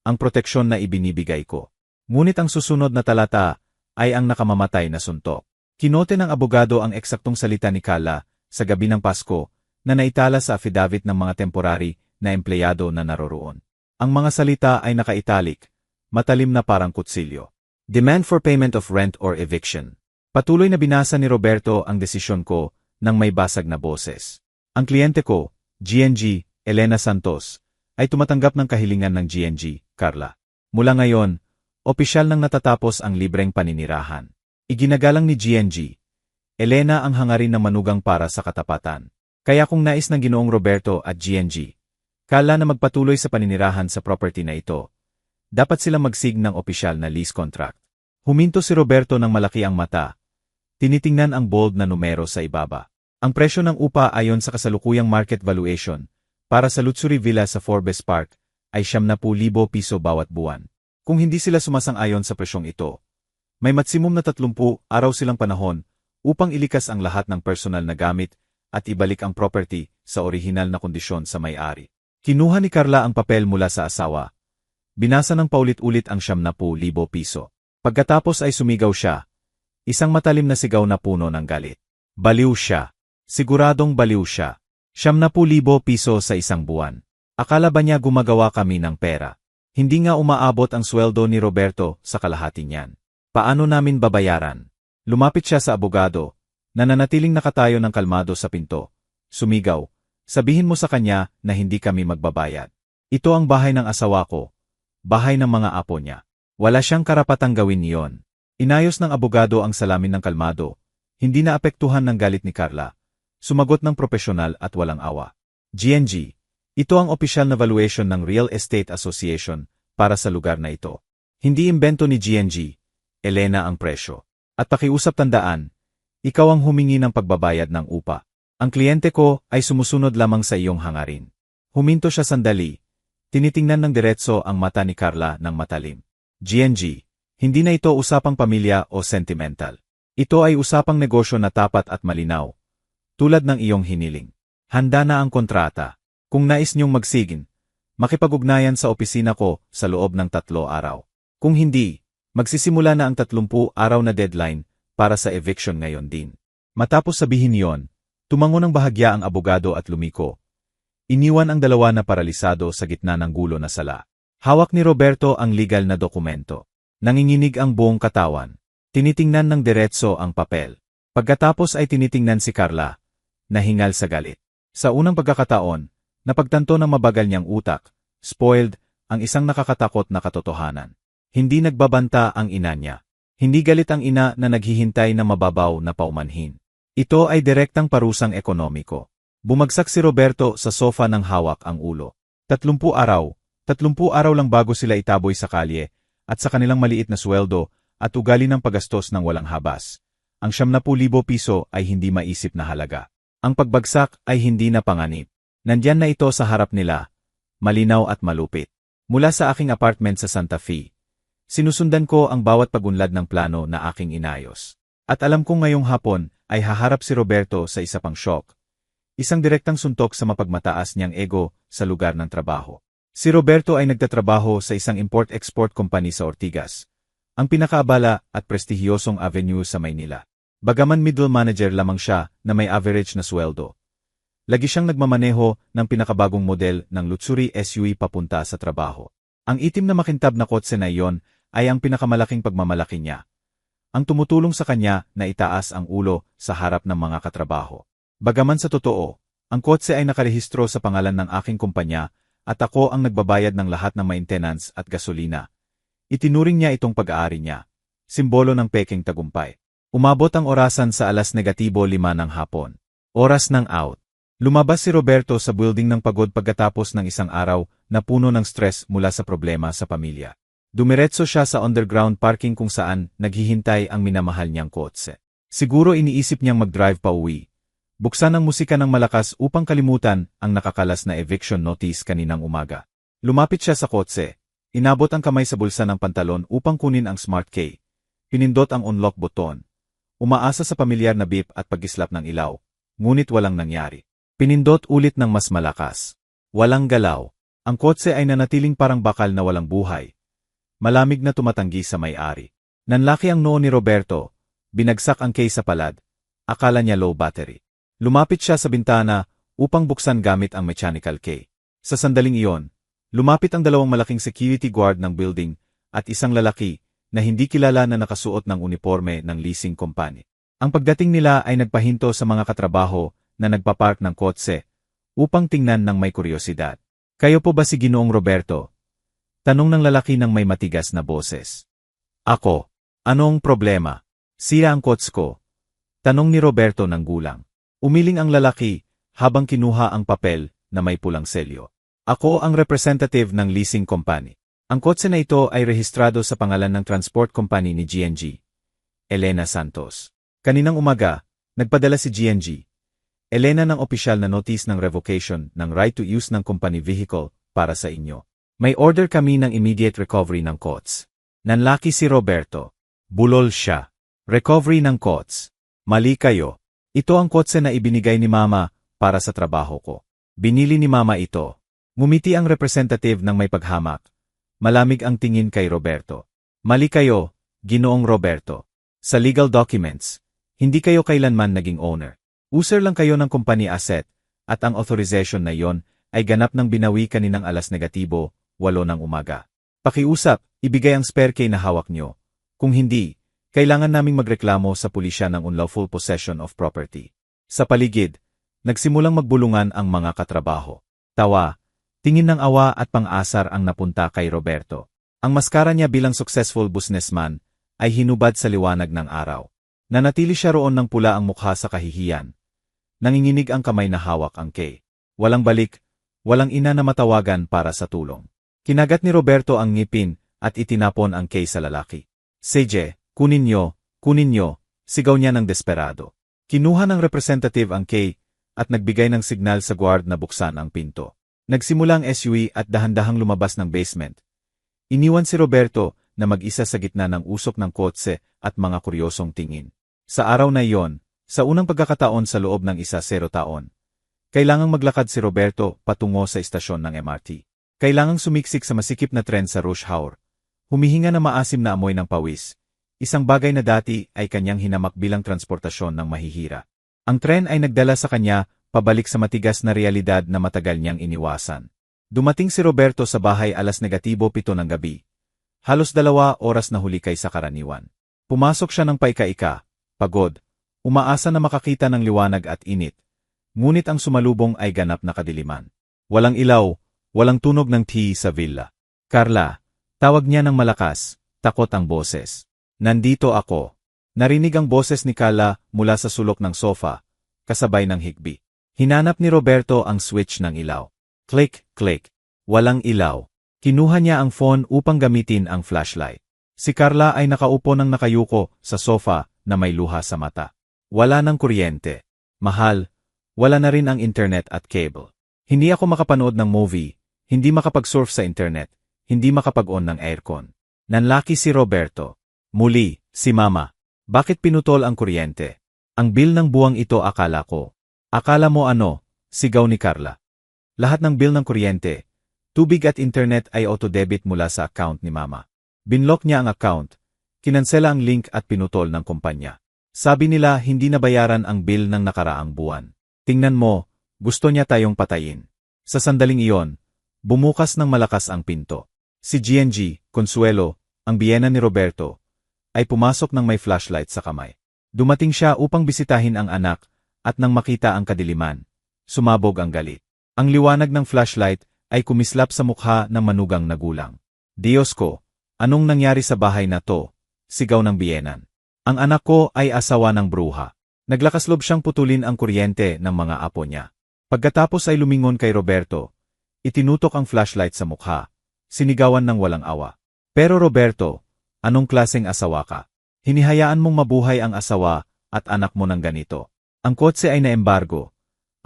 ang proteksyon na ibinibigay ko. Ngunit ang susunod na talata ay ang nakamamatay na suntok. Kinote ng abogado ang eksaktong salita ni Carla sa gabi ng Pasko na naitala sa affidavit ng mga temporary na empleyado na naroroon. Ang mga salita ay naka-italic, matalim na parang kutsilyo. Demand for payment of rent or eviction. Patuloy na binasa ni Roberto ang desisyon ko nang may basag na boses. Ang kliyente ko, GNG, Elena Santos, ay tumatanggap ng kahilingan ng GNG, Carla. Mula ngayon, opisyal nang natatapos ang libreng paninirahan. Iginagalang ni GNG, Elena ang hangarin ng manugang para sa katapatan. Kaya kung nais ng Ginoong Roberto at GNG, Carla na magpatuloy sa paninirahan sa property na ito, dapat silang mag-sign ng opisyal na lease contract. Huminto si Roberto ng malaki ang mata. Tinitingnan ang bold na numero sa ibaba. Ang presyo ng upa ayon sa kasalukuyang market valuation para sa luxury villa sa Forbes Park ay 70,000 piso bawat buwan. Kung hindi sila sumasang-ayon sa presyong ito, may maksimum na 30 araw silang panahon upang ilikas ang lahat ng personal na gamit at ibalik ang property sa orihinal na kondisyon sa may-ari. Kinuha ni Carla ang papel mula sa asawa. Binasa ng paulit-ulit ang 70,000 piso. Pagkatapos ay sumigaw siya. Isang matalim na sigaw na puno ng galit. Baliw siya. Siguradong baliw siya. 70,000 piso sa isang buwan. Akala ba niya gumagawa kami ng pera? Hindi nga umaabot ang sweldo ni Roberto sa kalahati niyan. Paano namin babayaran? Lumapit siya sa abogado, na nanatiling nakatayo ng kalmado sa pinto. Sumigaw, sabihin mo sa kanya na hindi kami magbabayad. Ito ang bahay ng asawa ko, bahay ng mga apo niya. Wala siyang karapatang gawin iyon. Inayos ng abogado ang salamin ng kalmado, hindi na apektuhan ng galit ni Carla. Sumagot ng propesyonal at walang awa. GNG. Ito ang opisyal na valuation ng Real Estate Association para sa lugar na ito. Hindi imbento ni GNG, Elena ang presyo. At pakiusap tandaan, ikaw ang humingi ng pagbabayad ng upa. Ang kliyente ko ay sumusunod lamang sa iyong hangarin. Huminto siya sandali. Tinitingnan ng diretso ang mata ni Carla ng matalim. GNG, hindi na ito usapang pamilya o sentimental. Ito ay usapang negosyo na tapat at malinaw. Tulad ng iyong hiniling. Handa na ang kontrata. Kung nais niyong magsigin, makipag-ugnayan sa opisina ko sa loob ng 3 araw. Kung hindi, magsisimula na ang 30 araw na deadline para sa eviction ngayon din. Matapos sabihin yon, tumango ng bahagya ang abogado at lumiko. Iniwan ang dalawa na paralisado sa gitna ng gulo na sala. Hawak ni Roberto ang legal na dokumento. Nanginginig ang buong katawan. Tinitingnan ng diretso ang papel. Pagkatapos ay tinitingnan si Carla, nahingal sa galit. Sa unang pagkakataon, napagtanto ng mabagal niyang utak, spoiled, ang isang nakakatakot na katotohanan. Hindi nagbabanta ang ina niya. Hindi galit ang ina na naghihintay na mababaw na paumanhin. Ito ay direktang parusang ekonomiko. Bumagsak si Roberto sa sofa ng hawak ang ulo. 30 araw, 30 araw lang bago sila itaboy sa kalye, at sa kanilang maliit na sweldo at ugali ng pagastos ng walang habas. Ang 70,000 piso ay hindi maisip na halaga. Ang pagbagsak ay hindi na panganib. Nandyan na ito sa harap nila, malinaw at malupit. Mula sa aking apartment sa Santa Fe, sinusundan ko ang bawat pagunlad ng plano na aking inayos. At alam kong ngayong hapon ay haharap si Roberto sa isa pang shock. Isang direktang suntok sa mapagmataas niyang ego sa lugar ng trabaho. Si Roberto ay nagtatrabaho sa isang import-export company sa Ortigas, ang pinakaabala at prestihiyosong avenue sa Maynila. Bagaman middle manager lamang siya na may average na sweldo. Lagi siyang nagmamaneho ng pinakabagong model ng luxury SUV papunta sa trabaho. Ang itim na makintab na kotse na iyon ay ang pinakamalaking pagmamalaki niya. Ang tumutulong sa kanya na itaas ang ulo sa harap ng mga katrabaho. Bagaman sa totoo, ang kotse ay nakarehistro sa pangalan ng aking kumpanya at ako ang nagbabayad ng lahat ng maintenance at gasolina. Itinuring niya itong pag-aari niya, simbolo ng peking tagumpay. Umabot ang orasan sa 5:05 ng hapon. Oras ng out. Lumabas si Roberto sa building ng pagod pagkatapos ng isang araw na puno ng stress mula sa problema sa pamilya. Dumiretso siya sa underground parking kung saan naghihintay ang minamahal niyang kotse. Siguro iniisip niyang mag-drive pa uwi. Buksan ang musika ng malakas upang kalimutan ang nakakalas na eviction notice kaninang umaga. Lumapit siya sa kotse. Inabot ang kamay sa bulsa ng pantalon upang kunin ang smart key. Pinindot ang unlock button. Umaasa sa pamilyar na beep at pag-islap ng ilaw. Ngunit walang nangyari. Pinindot ulit ng mas malakas. Walang galaw. Ang kotse ay nanatiling parang bakal na walang buhay. Malamig na tumatanggi sa may-ari. Nanlaki ang noo ni Roberto. Binagsak ang key sa palad. Akala niya low battery. Lumapit siya sa bintana upang buksan gamit ang mechanical key. Sa sandaling iyon, lumapit ang dalawang malaking security guard ng building at isang lalaki na hindi kilala na nakasuot ng uniforme ng leasing company. Ang pagdating nila ay nagpahinto sa mga katrabaho na nagpapark ng kotse upang tingnan ng may kuryosidad. Kayo po ba si Ginoong Roberto? Tanong ng lalaki ng may matigas na boses. Ako. Anong problema? Sira ang kotse ko. Tanong ni Roberto ng gulang. Umiling ang lalaki habang kinuha ang papel na may pulang selyo. Ako ang representative ng leasing company. Ang kotse na ito ay rehistrado sa pangalan ng transport company ni GNG. Elena Santos. Kaninang umaga, nagpadala si GNG. Elena ng opisyal na notice ng revocation ng right to use ng company vehicle para sa inyo. May order kami ng immediate recovery ng kotse. Nanlaki si Roberto. Bulol siya. Recovery ng kotse. Mali kayo. Ito ang kotse na ibinigay ni Mama para sa trabaho ko. Binili ni Mama ito. Ngumiti ang representative ng may paghamak. Malamig ang tingin kay Roberto. Mali kayo, Ginoong Roberto. Sa legal documents, hindi kayo kailanman naging owner. User lang kayo ng company asset, at ang authorization na iyon ay ganap ng binawi kaninang 8:08 ng umaga. Pakiusap, ibigay ang spare key na hawak nyo. Kung hindi, kailangan naming magreklamo sa pulisya ng unlawful possession of property. Sa paligid, nagsimulang magbulungan ang mga katrabaho. Tawa. Tingin ng awa at pang-asar ang napunta kay Roberto. Ang maskara niya bilang successful businessman ay hinubad sa liwanag ng araw. Nanatili siya roon ng pula ang mukha sa kahihiyan. Nanginginig ang kamay na hawak ang key. Walang balik, walang ina na matawagan para sa tulong. Kinagat ni Roberto ang ngipin at itinapon ang key sa lalaki. Sige, kunin nyo, sigaw niya ng desperado. Kinuha ng representative ang key at nagbigay ng signal sa guard na buksan ang pinto. Nagsimula ang SUV at dahan-dahang lumabas ng basement. Iniwan si Roberto na mag-isa sa gitna ng usok ng kotse at mga kuryosong tingin. Sa araw na iyon, sa unang pagkakataon sa loob ng 10 taon, kailangang maglakad si Roberto patungo sa istasyon ng MRT. Kailangang sumiksik sa masikip na tren sa rush hour. Humihinga na maasim na amoy ng pawis. Isang bagay na dati ay kanyang hinamak bilang transportasyon ng mahihira. Ang tren ay nagdala sa kanya pabalik sa matigas na realidad na matagal niyang iniwasan. Dumating si Roberto sa bahay 7:07 ng gabi. Halos 2 oras na huli kaysa karaniwan. Pumasok siya ng paika-ika, pagod, umaasa na makakita ng liwanag at init. Ngunit ang sumalubong ay ganap na kadiliman. Walang ilaw, walang tunog ng tea sa villa. Carla, tawag niya ng malakas, takot ang boses. Nandito ako. Narinig ang boses ni Carla mula sa sulok ng sofa, kasabay ng higbi. Hinanap ni Roberto ang switch ng ilaw. Click, click. Walang ilaw. Kinuha niya ang phone upang gamitin ang flashlight. Si Carla ay nakaupo ng nakayuko sa sofa na may luha sa mata. Wala ng kuryente. Mahal. Wala na rin ang internet at cable. Hindi ako makapanood ng movie, hindi makapag-surf sa internet, hindi makapag-on ng aircon. Nanlaki si Roberto. Muli, si Mama. Bakit pinutol ang kuryente? Ang bill ng buwang ito akala ko. Akala mo ano? Sigaw ni Carla. Lahat ng bill ng kuryente, tubig at internet ay auto-debit mula sa account ni Mama. Binlock niya ang account, kinansela ang link at pinutol ng kumpanya. Sabi nila hindi nabayaran ang bill ng nakaraang buwan. Tingnan mo, gusto niya tayong patayin. Sa sandaling iyon, bumukas ng malakas ang pinto. Si GNG, Consuelo, ang biyena ni Roberto, ay pumasok ng may flashlight sa kamay. Dumating siya upang bisitahin ang anak, at nang makita ang kadiliman, sumabog ang galit. Ang liwanag ng flashlight ay kumislap sa mukha ng manugang na gulang. Diyos ko, Anong nangyari sa bahay na to? Sigaw ng biyenan. Ang anak ko ay asawa ng bruha. Naglakas loob siyang putulin ang kuryente ng mga apo niya. Pagkatapos ay lumingon kay Roberto. Itinutok ang flashlight sa mukha. Sinigawan ng walang awa. Pero Roberto, anong klaseng asawa ka? Hinihayaan mong mabuhay ang asawa at anak mo ng ganito. Ang kotse ay naembargo.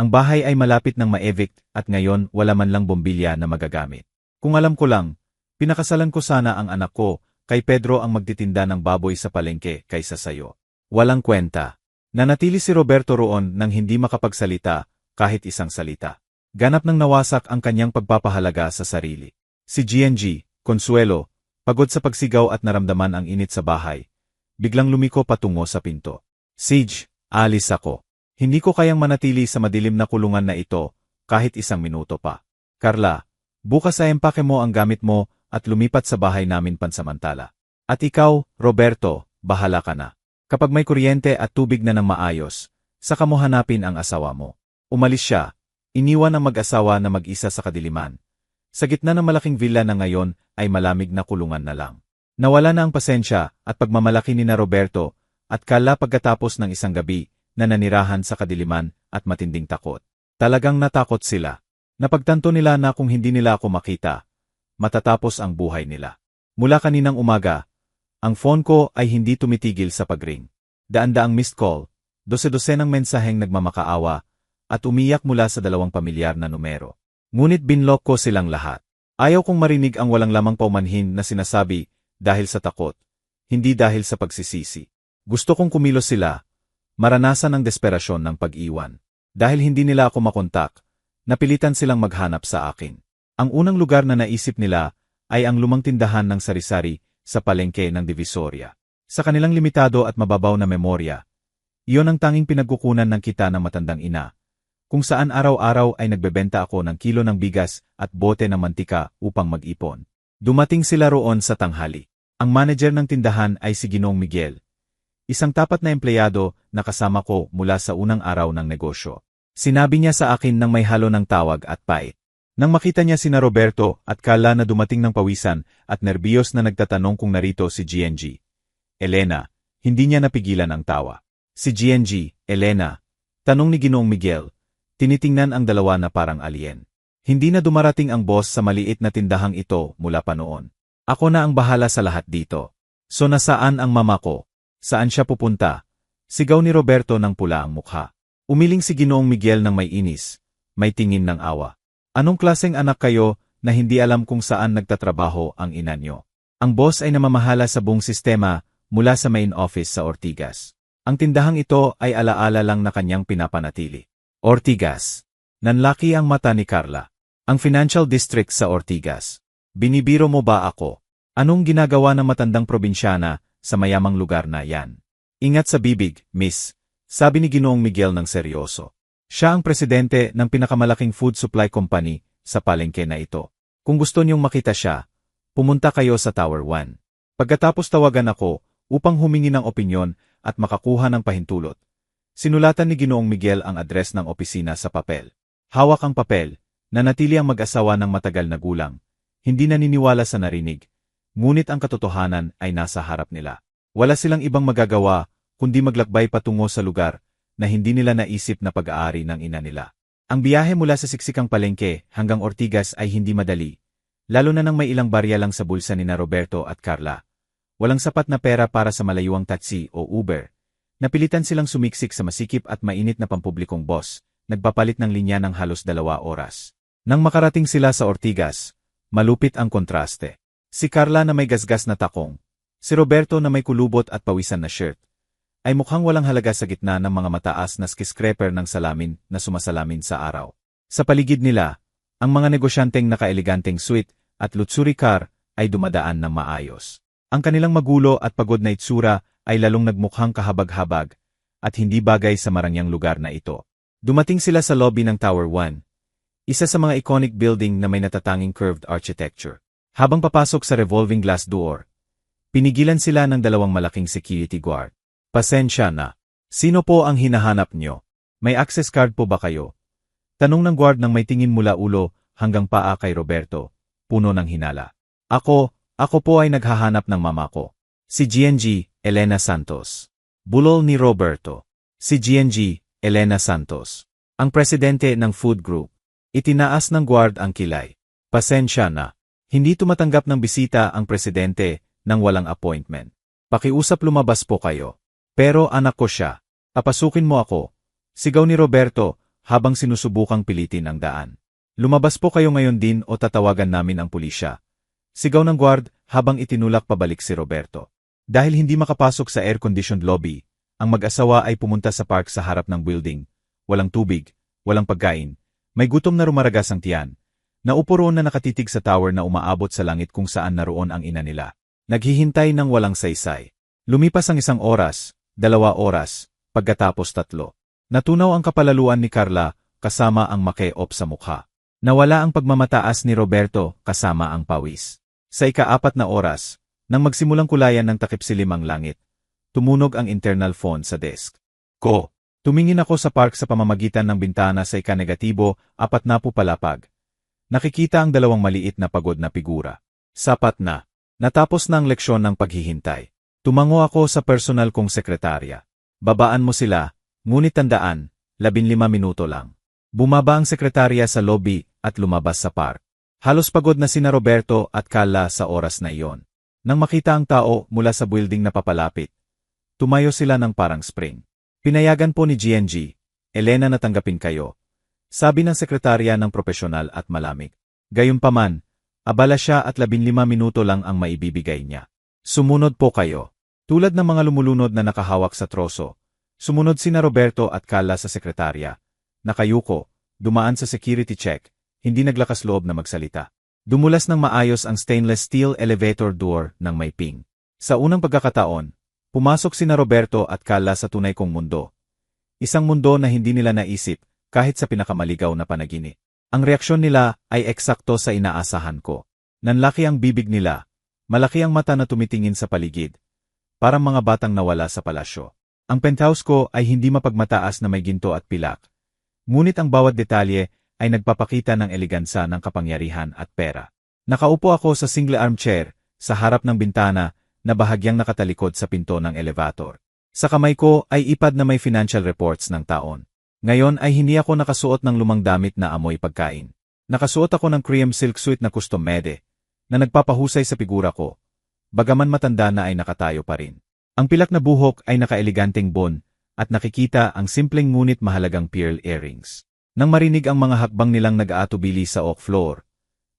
Ang bahay ay malapit ng ma-evict at ngayon wala man lang bombilya na magagamit. Kung alam ko lang, pinakasalan ko sana ang anak ko, kay Pedro ang magtitinda ng baboy sa palengke kaysa sayo. Walang kwenta. Nanatili si Roberto roon nang hindi makapagsalita kahit isang salita. Ganap nang nawasak ang kanyang pagpapahalaga sa sarili. Si GNG, Consuelo, pagod sa pagsigaw at naramdaman ang init sa bahay, biglang lumiko patungo sa pinto. Sige, alis ako. Hindi ko kayang manatili sa madilim na kulungan na ito kahit isang minuto pa. Carla, bukas ay empake mo ang gamit mo at lumipat sa bahay namin pansamantala. At ikaw, Roberto, bahala ka na. Kapag may kuryente at tubig na ng maayos, saka mo hanapin ang asawa mo. Umalis siya, iniwan ang mag-asawa na mag-isa sa kadiliman. Sa gitna ng malaking villa na ngayon ay malamig na kulungan na lang. Nawala na ang pasensya at pagmamalaki ni na Roberto at Carla pagkatapos ng isang gabi na nanirahan sa kadiliman at matinding takot. Talagang natakot sila. Napagtanto nila na kung hindi nila ako makita, matatapos ang buhay nila. Mula kaninang umaga, ang phone ko ay hindi tumitigil sa pagring. Daan-daang missed call, dose-dosenang mensaheng nagmamakaawa, at umiyak mula sa 2 pamilyar na numero. Ngunit binlock ko silang lahat. Ayaw kong marinig ang walang lamang paumanhin na sinasabi dahil sa takot, hindi dahil sa pagsisisi. Gusto kong kumilos sila, maranasan ang desperasyon ng pag-iwan. Dahil hindi nila ako makontak, napilitan silang maghanap sa akin. Ang unang lugar na naisip nila ay ang lumang tindahan ng sari-sari sa palengke ng Divisoria. Sa kanilang limitado at mababaw na memorya, iyon ang tanging pinagkukunan ng kita ng matandang ina, kung saan araw-araw ay nagbebenta ako ng kilo ng bigas at bote ng mantika upang mag-ipon. Dumating sila roon sa tanghali. Ang manager ng tindahan ay si Ginoong Miguel, isang tapat na empleyado na kasama ko mula sa unang araw ng negosyo. Sinabi niya sa akin nang may halo ng tawag at pait. Nang makita niya sina Roberto at Carla na dumating ng pawisan at nerbiyos na nagtatanong kung narito si GNG. Elena, hindi niya napigilan ang tawa. Si GNG, Elena, tanong ni Ginoong Miguel, tinitingnan ang dalawa na parang alien. Hindi na dumarating ang boss sa maliit na tindahang ito mula pa noon. Ako na ang bahala sa lahat dito. So nasaan ang mama ko? Saan siya pupunta? Sigaw ni Roberto ng pula ang mukha. Umiling si Ginoong Miguel ng may inis, may tingin ng awa. Anong klaseng anak kayo na hindi alam kung saan nagtatrabaho ang ina nyo? Ang boss ay namamahala sa buong sistema mula sa main office sa Ortigas. Ang tindahang ito ay alaala lang na kanyang pinapanatili. Ortigas. Nanlaki ang mata ni Carla. Ang financial district sa Ortigas. Binibiro mo ba ako? Anong ginagawa ng matandang probinsyana sa mayamang lugar na yan? Ingat sa bibig, miss, sabi ni Ginoong Miguel ng seryoso. Siya ang presidente ng pinakamalaking food supply company sa palengke na ito. Kung gusto niyong makita siya, pumunta kayo sa Tower 1. Pagkatapos tawagan ako upang humingi ng opinyon at makakuha ng pahintulot. Sinulatan ni Ginoong Miguel ang address ng opisina sa papel. Hawak ang papel, nanatili ang mag-asawa ng matagal na gulang. Hindi naniniwala sa narinig, ngunit ang katotohanan ay nasa harap nila. Wala silang ibang magagawa kundi maglakbay patungo sa lugar na hindi nila naisip na pag-aari ng ina nila. Ang biyahe mula sa siksikang palengke hanggang Ortigas ay hindi madali, lalo na nang may ilang barya lang sa bulsa ni na Roberto at Carla. Walang sapat na pera para sa malayuang taxi o Uber. Napilitan silang sumiksik sa masikip at mainit na pampublikong bus, nagpapalit ng linya ng halos 2 oras. Nang makarating sila sa Ortigas, malupit ang kontraste. Si Carla na may gasgas na takong, si Roberto na may kulubot at pawisan na shirt, ay mukhang walang halaga sa gitna ng mga mataas na skyscraper ng salamin na sumasalamin sa araw. Sa paligid nila, ang mga negosyanteng nakaeleganteng suite at luxury car ay dumadaan ng maayos. Ang kanilang magulo at pagod na itsura ay lalong nagmukhang kahabag-habag at hindi bagay sa marangyang lugar na ito. Dumating sila sa lobby ng Tower 1, isa sa mga iconic building na may natatanging curved architecture. Habang papasok sa revolving glass door, pinigilan sila ng 2 malaking security guard. Pasensya na. Sino po ang hinahanap nyo? May access card po ba kayo? Tanong ng guard nang may tingin mula ulo hanggang paa kay Roberto, puno ng hinala. Ako, Ako po ay naghahanap ng mama ko. Si GNG, Elena Santos. Bulol ni Roberto. Si GNG, Elena Santos. Ang presidente ng food group. Itinaas ng guard ang kilay. Pasensya na. Hindi tumatanggap ng bisita ang presidente nang walang appointment. Pakiusap lumabas po kayo. Pero anak ko siya. Papasukin mo ako. Sigaw ni Roberto habang sinusubukang pilitin ang daan. Lumabas po kayo ngayon din o tatawagan namin ang pulisya. Sigaw ng guard habang itinulak pabalik si Roberto. Dahil hindi makapasok sa air-conditioned lobby, ang mag-asawa ay pumunta sa park sa harap ng building. Walang tubig, walang pagkain. May gutom na rumaragas ang tiyan. Naupo roon na nakatitig sa tower na umaabot sa langit kung saan naroon ang ina nila. Naghihintay ng walang saysay. Lumipas ang 1 oras, 2 oras, pagkatapos 3. Natunaw ang kapalaluan ni Carla kasama ang make-up sa mukha. Nawala ang pagmamataas ni Roberto kasama ang pawis. Sa ika-4 na oras, nang magsimulang kulayan ng takip-silim ang langit, tumunog ang internal phone sa desk ko. Tumingin ako sa park sa pamamagitan ng bintana sa ika-negatibo, 40 palapag. Nakikita ang 2 maliit na pagod na figura. Sapat na. Natapos na ang leksyon ng paghihintay. Tumango ako sa personal kong sekretarya. Babaan mo sila, ngunit tandaan, 15 minuto lang. Bumaba ang sekretarya sa lobby at lumabas sa park. Halos pagod na sina Roberto at Carla sa oras na iyon. Nang makita ang tao mula sa building na papalapit, tumayo sila ng parang spring. Pinayagan po ni GNG, Elena na tanggapin kayo. Sabi ng sekretarya ng propesyonal at malamig. Gayunpaman, abala siya at 15 minuto lang ang maibibigay niya. Sumunod po kayo. Tulad ng mga lumulunod na nakahawak sa troso, sumunod sina Roberto at Carla sa sekretarya. Nakayuko, dumaan sa security check, hindi naglakas loob na magsalita. Dumulas ng maayos ang stainless steel elevator door ng may ping. Sa unang pagkakataon, pumasok sina Roberto at Carla sa tunay kong mundo. Isang mundo na hindi nila naisip kahit sa pinakamaligaw na panaginip. Ang reaksyon nila ay eksakto sa inaasahan ko. Nanlaki ang bibig nila, malaki ang mata na tumitingin sa paligid. Parang mga batang nawala sa palasyo. Ang penthouse ko ay hindi mapagmataas na may ginto at pilak. Ngunit ang bawat detalye ay nagpapakita ng elegansa ng kapangyarihan at pera. Nakaupo ako sa single armchair, sa harap ng bintana, na bahagyang nakatalikod sa pinto ng elevator. Sa kamay ko ay ipad na may financial reports ng taon. Ngayon ay hindi ako nakasuot ng lumang damit na amoy pagkain. Nakasuot ako ng cream silk suit na custom made, na nagpapahusay sa figura ko. Bagaman matanda na ay nakatayo pa rin. Ang pilak na buhok ay nakaeleganteng bon, at nakikita ang simpleng ngunit mahalagang pearl earrings. Nang marinig ang mga hakbang nilang nag-aatubili sa oak floor,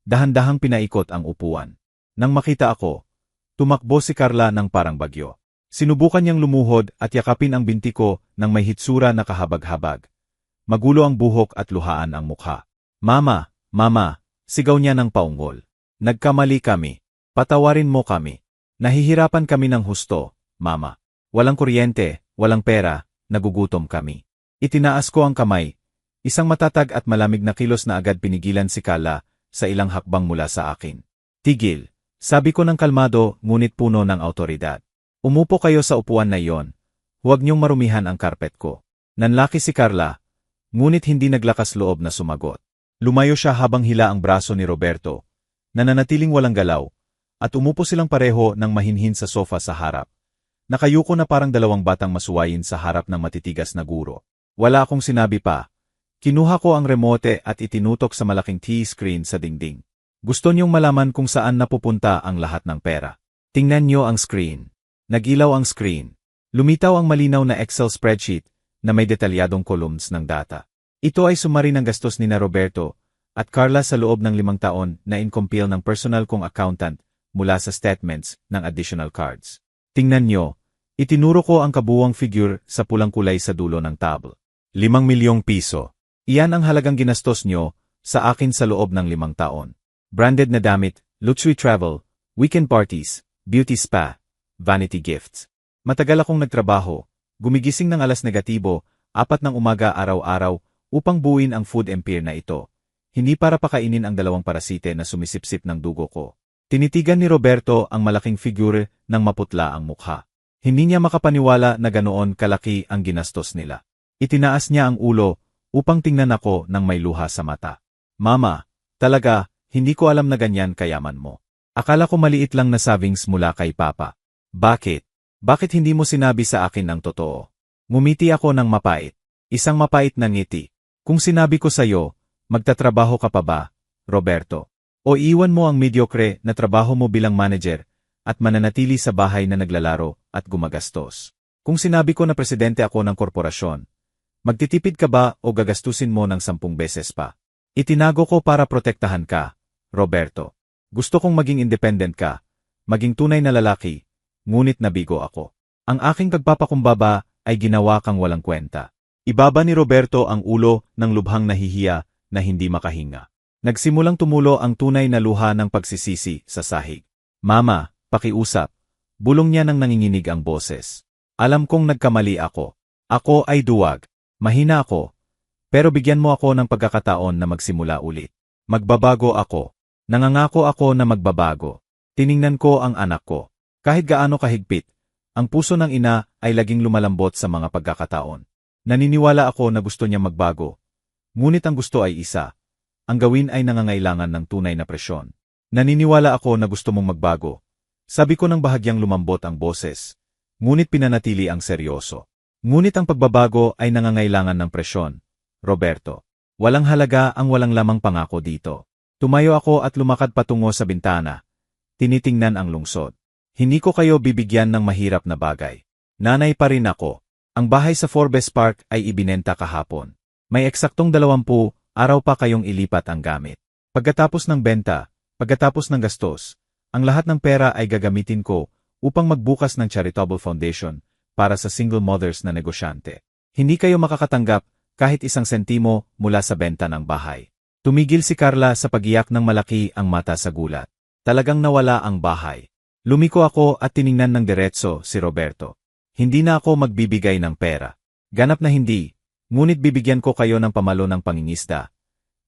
dahan-dahang pinaikot ang upuan. Nang makita ako, tumakbo si Carla ng parang bagyo. Sinubukan niyang lumuhod at yakapin ang binti ko ng may hitsura na kahabag-habag. Magulo ang buhok at luhaan ang mukha. Mama, mama, sigaw niya ng paungol. Nagkamali kami. Patawarin mo kami. Nahihirapan kami ng husto, mama. Walang kuryente, walang pera, nagugutom kami. Itinaas ko ang kamay. Isang matatag at malamig na kilos na agad pinigilan si Carla sa ilang hakbang mula sa akin. Tigil, sabi ko ng kalmado ngunit puno ng awtoridad. Umupo kayo sa upuan na iyon. Huwag niyong marumihan ang karpet ko. Nanlaki si Carla, ngunit hindi naglakas loob na sumagot. Lumayo siya habang hila ang braso ni Roberto, na nanatiling walang galaw, at umupo silang pareho ng mahinhin sa sofa sa harap. Nakayuko na parang 2 batang masuwayin sa harap ng matitigas na guro. Wala akong sinabi pa. Kinuha ko ang remote at itinutok sa malaking T-screen sa dingding. Gusto niyong malaman kung saan napupunta ang lahat ng pera. Tingnan niyo ang screen. Nagilaw ang screen. Lumitaw ang malinaw na Excel spreadsheet na may detalyadong columns ng data. Ito ay sumari ng gastos ni na Roberto at Carla sa loob ng 5 taon na incompile ng personal kong accountant mula sa statements ng additional cards. Tingnan niyo, itinuro ko ang kabuuang figure sa pulang kulay sa dulo ng table. 5 milyong piso. Iyan ang halagang ginastos nyo sa akin sa loob ng 5 taon. Branded na damit, luxury travel, weekend parties, beauty spa, vanity gifts. Matagal akong nagtrabaho, gumigising ng alas negatibo, 4 ng umaga araw-araw upang buuin ang food empire na ito. Hindi para pakainin ang 2 parasite na sumisipsip ng dugo ko. Tinitigan ni Roberto ang malaking figure ng maputla ang mukha. Hindi niya makapaniwala na ganoon kalaki ang ginastos nila. Itinaas niya ang ulo upang tingnan ako ng may luha sa mata. Mama, talaga, hindi ko alam na ganyan kayaman mo. Akala ko maliit lang na savings mula kay Papa. Bakit? Bakit hindi mo sinabi sa akin ang totoo? Ngumiti ako ng mapait. Isang mapait na ngiti. Kung sinabi ko sa'yo, magtatrabaho ka pa ba, Roberto? O iwan mo ang mediocre na trabaho mo bilang manager at mananatili sa bahay na naglalaro at gumagastos? Kung sinabi ko na presidente ako ng korporasyon, magtitipid ka ba o gagastusin mo ng 10 beses pa? Itinago ko para protektahan ka, Roberto. Gusto kong maging independent ka, maging tunay na lalaki, ngunit nabigo ako. Ang aking pagpapakumbaba ay ginawa kang walang kwenta. Ibaba ni Roberto ang ulo ng lubhang nahihiya na hindi makahinga. Nagsimulang tumulo ang tunay na luha ng pagsisisi sa sahig. Mama, pakiusap. Bulong niya nang nanginginig ang boses. Alam kong nagkamali ako. Ako ay duwag. Mahina ako. Pero bigyan mo ako ng pagkakataon na magsimula ulit. Magbabago ako. Nangangako ako na magbabago. Tiningnan ko ang anak ko. Kahit gaano kahigpit, ang puso ng ina ay laging lumalambot sa mga pagkakataon. Naniniwala ako na gusto niya magbago. Ngunit ang gusto ay isa. Ang gawin ay nangangailangan ng tunay na presyon. Naniniwala ako na gusto mong magbago. Sabi ko nang bahagyang lumambot ang boses. Ngunit pinanatili ang seryoso. Ngunit ang pagbabago ay nangangailangan ng presyon. Roberto. Walang halaga ang walang lamang pangako dito. Tumayo ako at lumakad patungo sa bintana. Tinitingnan ang lungsod. Hindi ko kayo bibigyan ng mahirap na bagay. Nanay pa rin ako. Ang bahay sa Forbes Park ay ibinenta kahapon. May eksaktong 20 araw pa kayong ilipat ang gamit. Pagkatapos ng benta, pagkatapos ng gastos, ang lahat ng pera ay gagamitin ko upang magbukas ng charitable foundation para sa single mothers na negosyante. Hindi kayo makakatanggap kahit 1 sentimo mula sa benta ng bahay. Tumigil si Carla sa pagiyak ng malaki ang mata sa gulat. Talagang nawala ang bahay. Lumiko ako at tiningnan ng diretso si Roberto. Hindi na ako magbibigay ng pera. Ganap na hindi, ngunit bibigyan ko kayo ng pamalo ng pangingisda.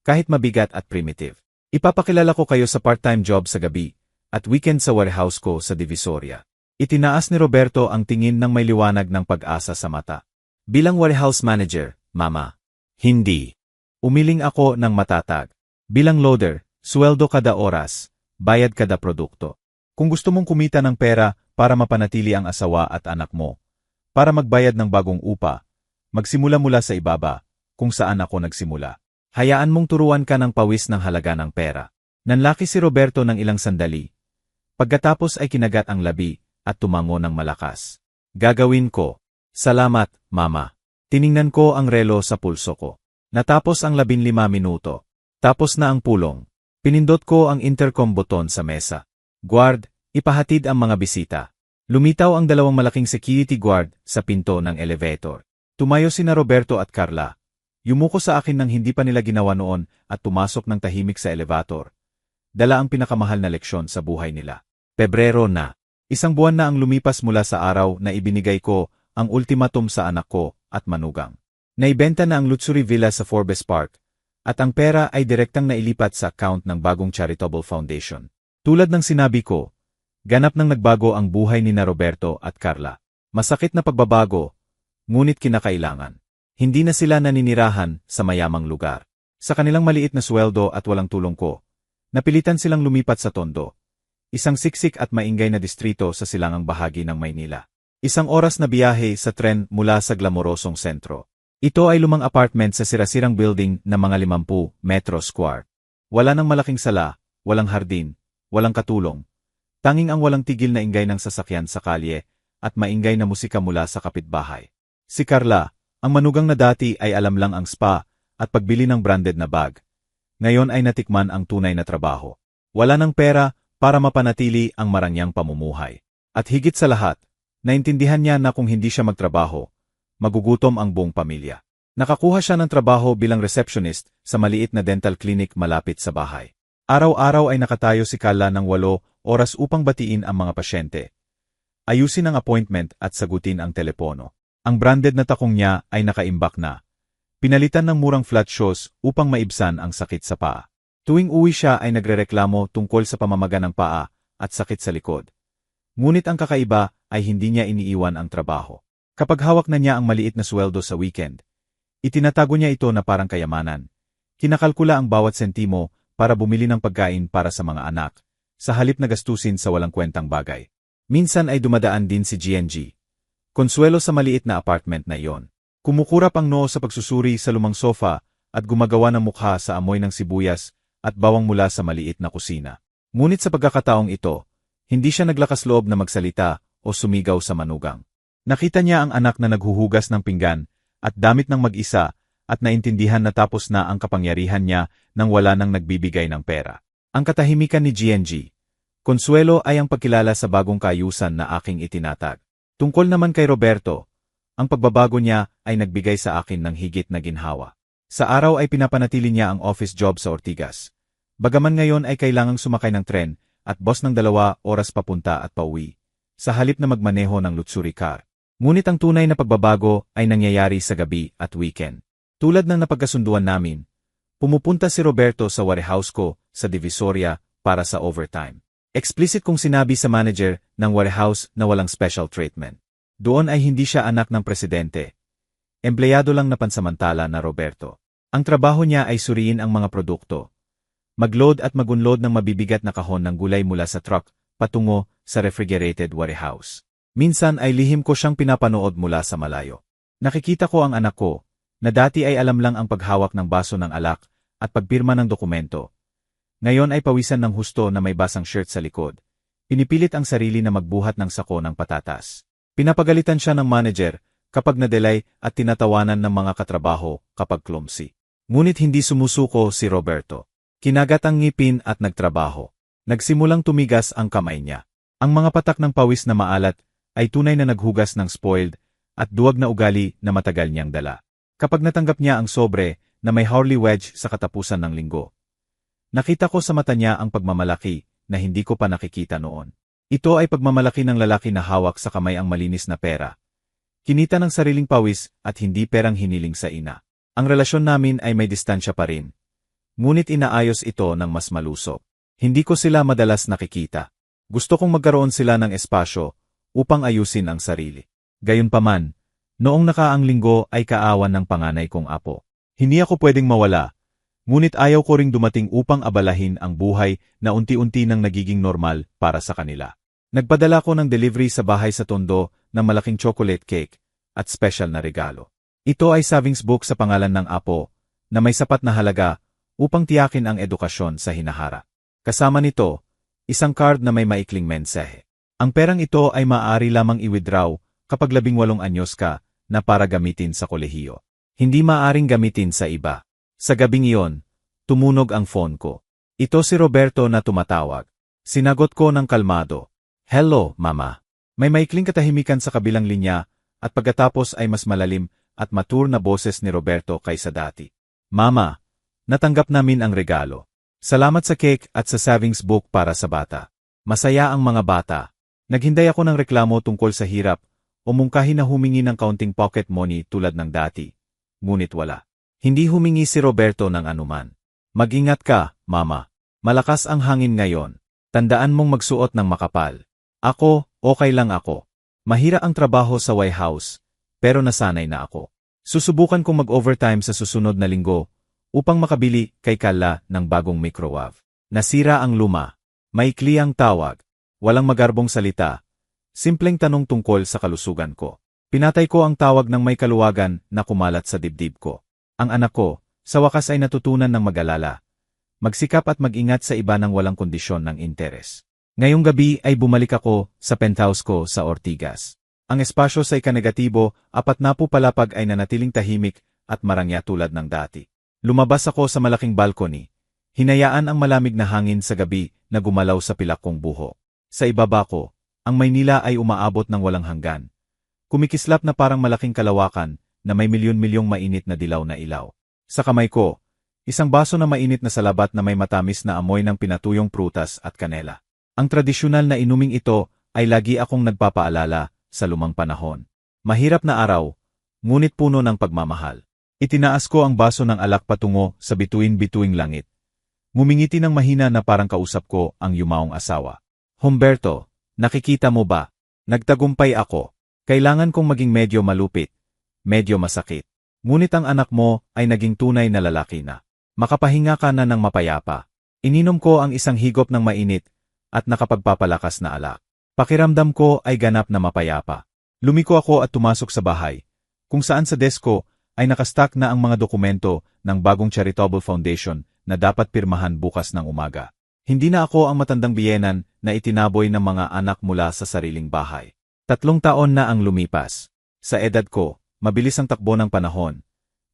Kahit mabigat at primitive. Ipapakilala ko kayo sa part-time job sa gabi at weekend sa warehouse ko sa Divisoria. Itinaas ni Roberto ang tingin ng may liwanag ng pag-asa sa mata. Bilang warehouse manager, Mama. Hindi. Umiling ako ng matatag. Bilang loader, sweldo kada oras, bayad kada produkto. Kung gusto mong kumita ng pera para mapanatili ang asawa at anak mo, para magbayad ng bagong upa, magsimula mula sa ibaba, kung saan ako nagsimula. Hayaan mong turuan ka ng pawis ng halaga ng pera. Nanlaki si Roberto ng ilang sandali. Pagkatapos ay kinagat ang labi at tumango ng malakas. Gagawin ko. Salamat, Mama. Tiningnan ko ang relo sa pulso ko. Natapos ang 15 minuto. Tapos na ang pulong. Pinindot ko ang intercom button sa mesa. Guard, ipahatid ang mga bisita. Lumitaw ang 2 malaking security guard sa pinto ng elevator. Tumayo sina Roberto at Carla. Yumuko sa akin nang hindi pa nila ginawa noon at pumasok ng tahimik sa elevator. Dala ang pinakamahal na leksyon sa buhay nila. Pebrero na. 1 buwan na ang lumipas mula sa araw na ibinigay ko ang ultimatum sa anak ko at manugang. Naibenta na ang luxury villa sa Forbes Park at ang pera ay direktang nailipat sa account ng bagong charitable foundation. Tulad ng sinabi ko, ganap nang nagbago ang buhay ni na Roberto at Carla. Masakit na pagbabago, ngunit kinakailangan. Hindi na sila naninirahan sa mayamang lugar. Sa kanilang maliit na sweldo at walang tulong ko, napilitan silang lumipat sa Tondo, isang siksik at maingay na distrito sa silangang bahagi ng Maynila. 1 oras na biyahe sa tren mula sa glamorosong sentro. Ito ay lumang apartment sa sirasirang building na mga 50 metro square. Wala nang malaking sala, walang hardin, walang katulong. Tanging ang walang tigil na ingay ng sasakyan sa kalye at maingay na musika mula sa kapitbahay. Si Carla, ang manugang na dati ay alam lang ang spa at pagbili ng branded na bag. Ngayon ay natikman ang tunay na trabaho. Wala ng pera para mapanatili ang marangyang pamumuhay. At higit sa lahat, naintindihan niya na kung hindi siya magtrabaho, magugutom ang buong pamilya. Nakakuha siya ng trabaho bilang receptionist sa maliit na dental clinic malapit sa bahay. Araw-araw ay nakatayo si Carla ng 8 oras upang batiin ang mga pasyente. Ayusin ang appointment at sagutin ang telepono. Ang branded na takong niya ay nakaimbak na. Pinalitan ng murang flat shoes upang maibsan ang sakit sa paa. Tuwing uwi siya ay nagrereklamo tungkol sa pamamaga ng paa at sakit sa likod. Ngunit ang kakaiba ay hindi niya iniiwan ang trabaho. Kapag hawak na niya ang maliit na sweldo sa weekend, itinatago niya ito na parang kayamanan. Kinakalkula ang bawat sentimo para bumili ng pagkain para sa mga anak, sa halip na gastusin sa walang kwentang bagay. Minsan ay dumadaan din si GNG. Konsuelo sa maliit na apartment na iyon. Kumukurap ang noo sa pagsusuri sa lumang sofa at gumagawa ng mukha sa amoy ng sibuyas at bawang mula sa maliit na kusina. Ngunit sa pagkakataong ito, hindi siya naglakas loob na magsalita o sumigaw sa manugang. Nakita niya ang anak na naghuhugas ng pinggan at damit ng mag-isa at naintindihan na tapos na ang kapangyarihan niya nang wala nang nagbibigay ng pera. Ang katahimikan ni GNG. Consuelo ay ang pagkilala sa bagong kaayusan na aking itinatag. Tungkol naman kay Roberto, ang pagbabago niya ay nagbigay sa akin ng higit na ginhawa. Sa araw ay pinapanatili niya ang office job sa Ortigas. Bagaman ngayon ay kailangang sumakay ng tren at boss ng 2 oras papunta at pauwi, sa halip na magmaneho ng luxury car. Ngunit ang tunay na pagbabago ay nangyayari sa gabi at weekend. Tulad ng napagkasunduan namin, pumupunta si Roberto sa warehouse ko sa Divisoria para sa overtime. Explicit kong sinabi sa manager ng warehouse na walang special treatment. Doon ay hindi siya anak ng presidente. Empleyado lang na pansamantala na Roberto. Ang trabaho niya ay suriin ang mga produkto. Mag-load at mag-unload ng mabibigat na kahon ng gulay mula sa truck patungo sa refrigerated warehouse. Minsan ay lihim ko siyang pinapanood mula sa malayo. Nakikita ko ang anak ko, na dati ay alam lang ang paghawak ng baso ng alak at pagpirma ng dokumento. Ngayon ay pawisan ng husto na may basang shirt sa likod. Pinipilit ang sarili na magbuhat ng sako ng patatas. Pinapagalitan siya ng manager kapag nadelay at tinatawanan ng mga katrabaho kapag clumsy. Ngunit hindi sumusuko si Roberto. Kinagat ang ngipin at nagtrabaho. Nagsimulang tumigas ang kamay niya. Ang mga patak ng pawis na maalat ay tunay na naghugas ng spoiled at duwag na ugali na matagal niyang dala. Kapag natanggap niya ang sobre na may Harley wedge sa katapusan ng linggo, nakita ko sa mata niya ang pagmamalaki na hindi ko pa nakikita noon. Ito ay pagmamalaki ng lalaki na hawak sa kamay ang malinis na pera. Kinita ng sariling pawis at hindi perang hiniling sa ina. Ang relasyon namin ay may distansya pa rin. Ngunit inaayos ito ng mas malusog. Hindi ko sila madalas nakikita. Gusto kong magkaroon sila ng espasyo upang ayusin ang sarili. Gayunpaman, noong nakaang linggo ay kaawan ng panganay kong apo. Hindi ako pwedeng mawala, ngunit ayaw ko ring dumating upang abalahin ang buhay na unti-unti nang nagiging normal para sa kanila. Nagpadala ko ng delivery sa bahay sa Tondo ng malaking chocolate cake at special na regalo. Ito ay savings book sa pangalan ng apo na may sapat na halaga upang tiyakin ang edukasyon sa hinahara. Kasama nito, isang card na may maikling mensahe. Ang perang ito ay maaari lamang i-withdraw kapag 18 anyos ka na para gamitin sa kolehiyo. Hindi maaaring gamitin sa iba. Sa gabing iyon, tumunog ang phone ko. Ito si Roberto na tumatawag. Sinagot ko ng kalmado. Hello, Mama. May maikling katahimikan sa kabilang linya at pagkatapos ay mas malalim at mature na boses ni Roberto kaysa dati. Mama, natanggap namin ang regalo. Salamat sa cake at sa savings book para sa bata. Masaya ang mga bata. Naghinday ako ng reklamo tungkol sa hirap o mungkahi na humingi ng kaunting pocket money tulad ng dati. Ngunit wala. Hindi humingi si Roberto ng anuman. Mag-ingat ka, Mama. Malakas ang hangin ngayon. Tandaan mong magsuot ng makapal. Ako, okay lang ako. Mahira ang trabaho sa White House, pero nasanay na ako. Susubukan kong mag-overtime sa susunod na linggo upang makabili kay Kala ng bagong microwave. Nasira ang luma. Maikli ang tawag. Walang magarbong salita. Simpleng tanong tungkol sa kalusugan ko. Pinatay ko ang tawag ng may kaluwagan na kumalat sa dibdib ko. Ang anak ko, sa wakas ay natutunan ng mag-alala. Magsikap at mag-ingat sa iba ng walang kondisyon ng interes. Ngayong gabi ay bumalik ako sa penthouse ko sa Ortigas. Ang espasyo sa ika-negatibo, 40 palapag ay nanatiling tahimik at marangya tulad ng dati. Lumabas ako sa malaking balcony. Hinayaan ang malamig na hangin sa gabi na gumalaw sa pilak kong buho. Sa ibaba ko, ang Maynila ay umaabot ng walang hanggan. Kumikislap na parang malaking kalawakan na may milyon-milyong mainit na dilaw na ilaw. Sa kamay ko, isang baso na mainit na salabat na may matamis na amoy ng pinatuyong prutas at kanela. Ang tradisyonal na inuming ito ay lagi akong nagpapaalala sa lumang panahon. Mahirap na araw, ngunit puno ng pagmamahal. Itinaas ko ang baso ng alak patungo sa bituin-bituing langit. Ngumingiti ng mahina na parang kausap ko ang yumaong asawa. Humberto, nakikita mo ba? Nagtagumpay ako. Kailangan kong maging medyo malupit, medyo masakit. Ngunit ang anak mo ay naging tunay na lalaki na. Makapahinga ka na ng mapayapa. Ininom ko ang isang higop ng mainit at nakapagpapalakas na alak. Pakiramdam ko ay ganap na mapayapa. Lumiko ako at tumasok sa bahay, kung saan sa desk ko ay nakastack na ang mga dokumento ng bagong charitable foundation na dapat pirmahan bukas ng umaga. Hindi na ako ang matandang biyenan na itinaboy ng mga anak mula sa sariling bahay. 3 taon na ang lumipas. Sa edad ko, mabilis ang takbo ng panahon.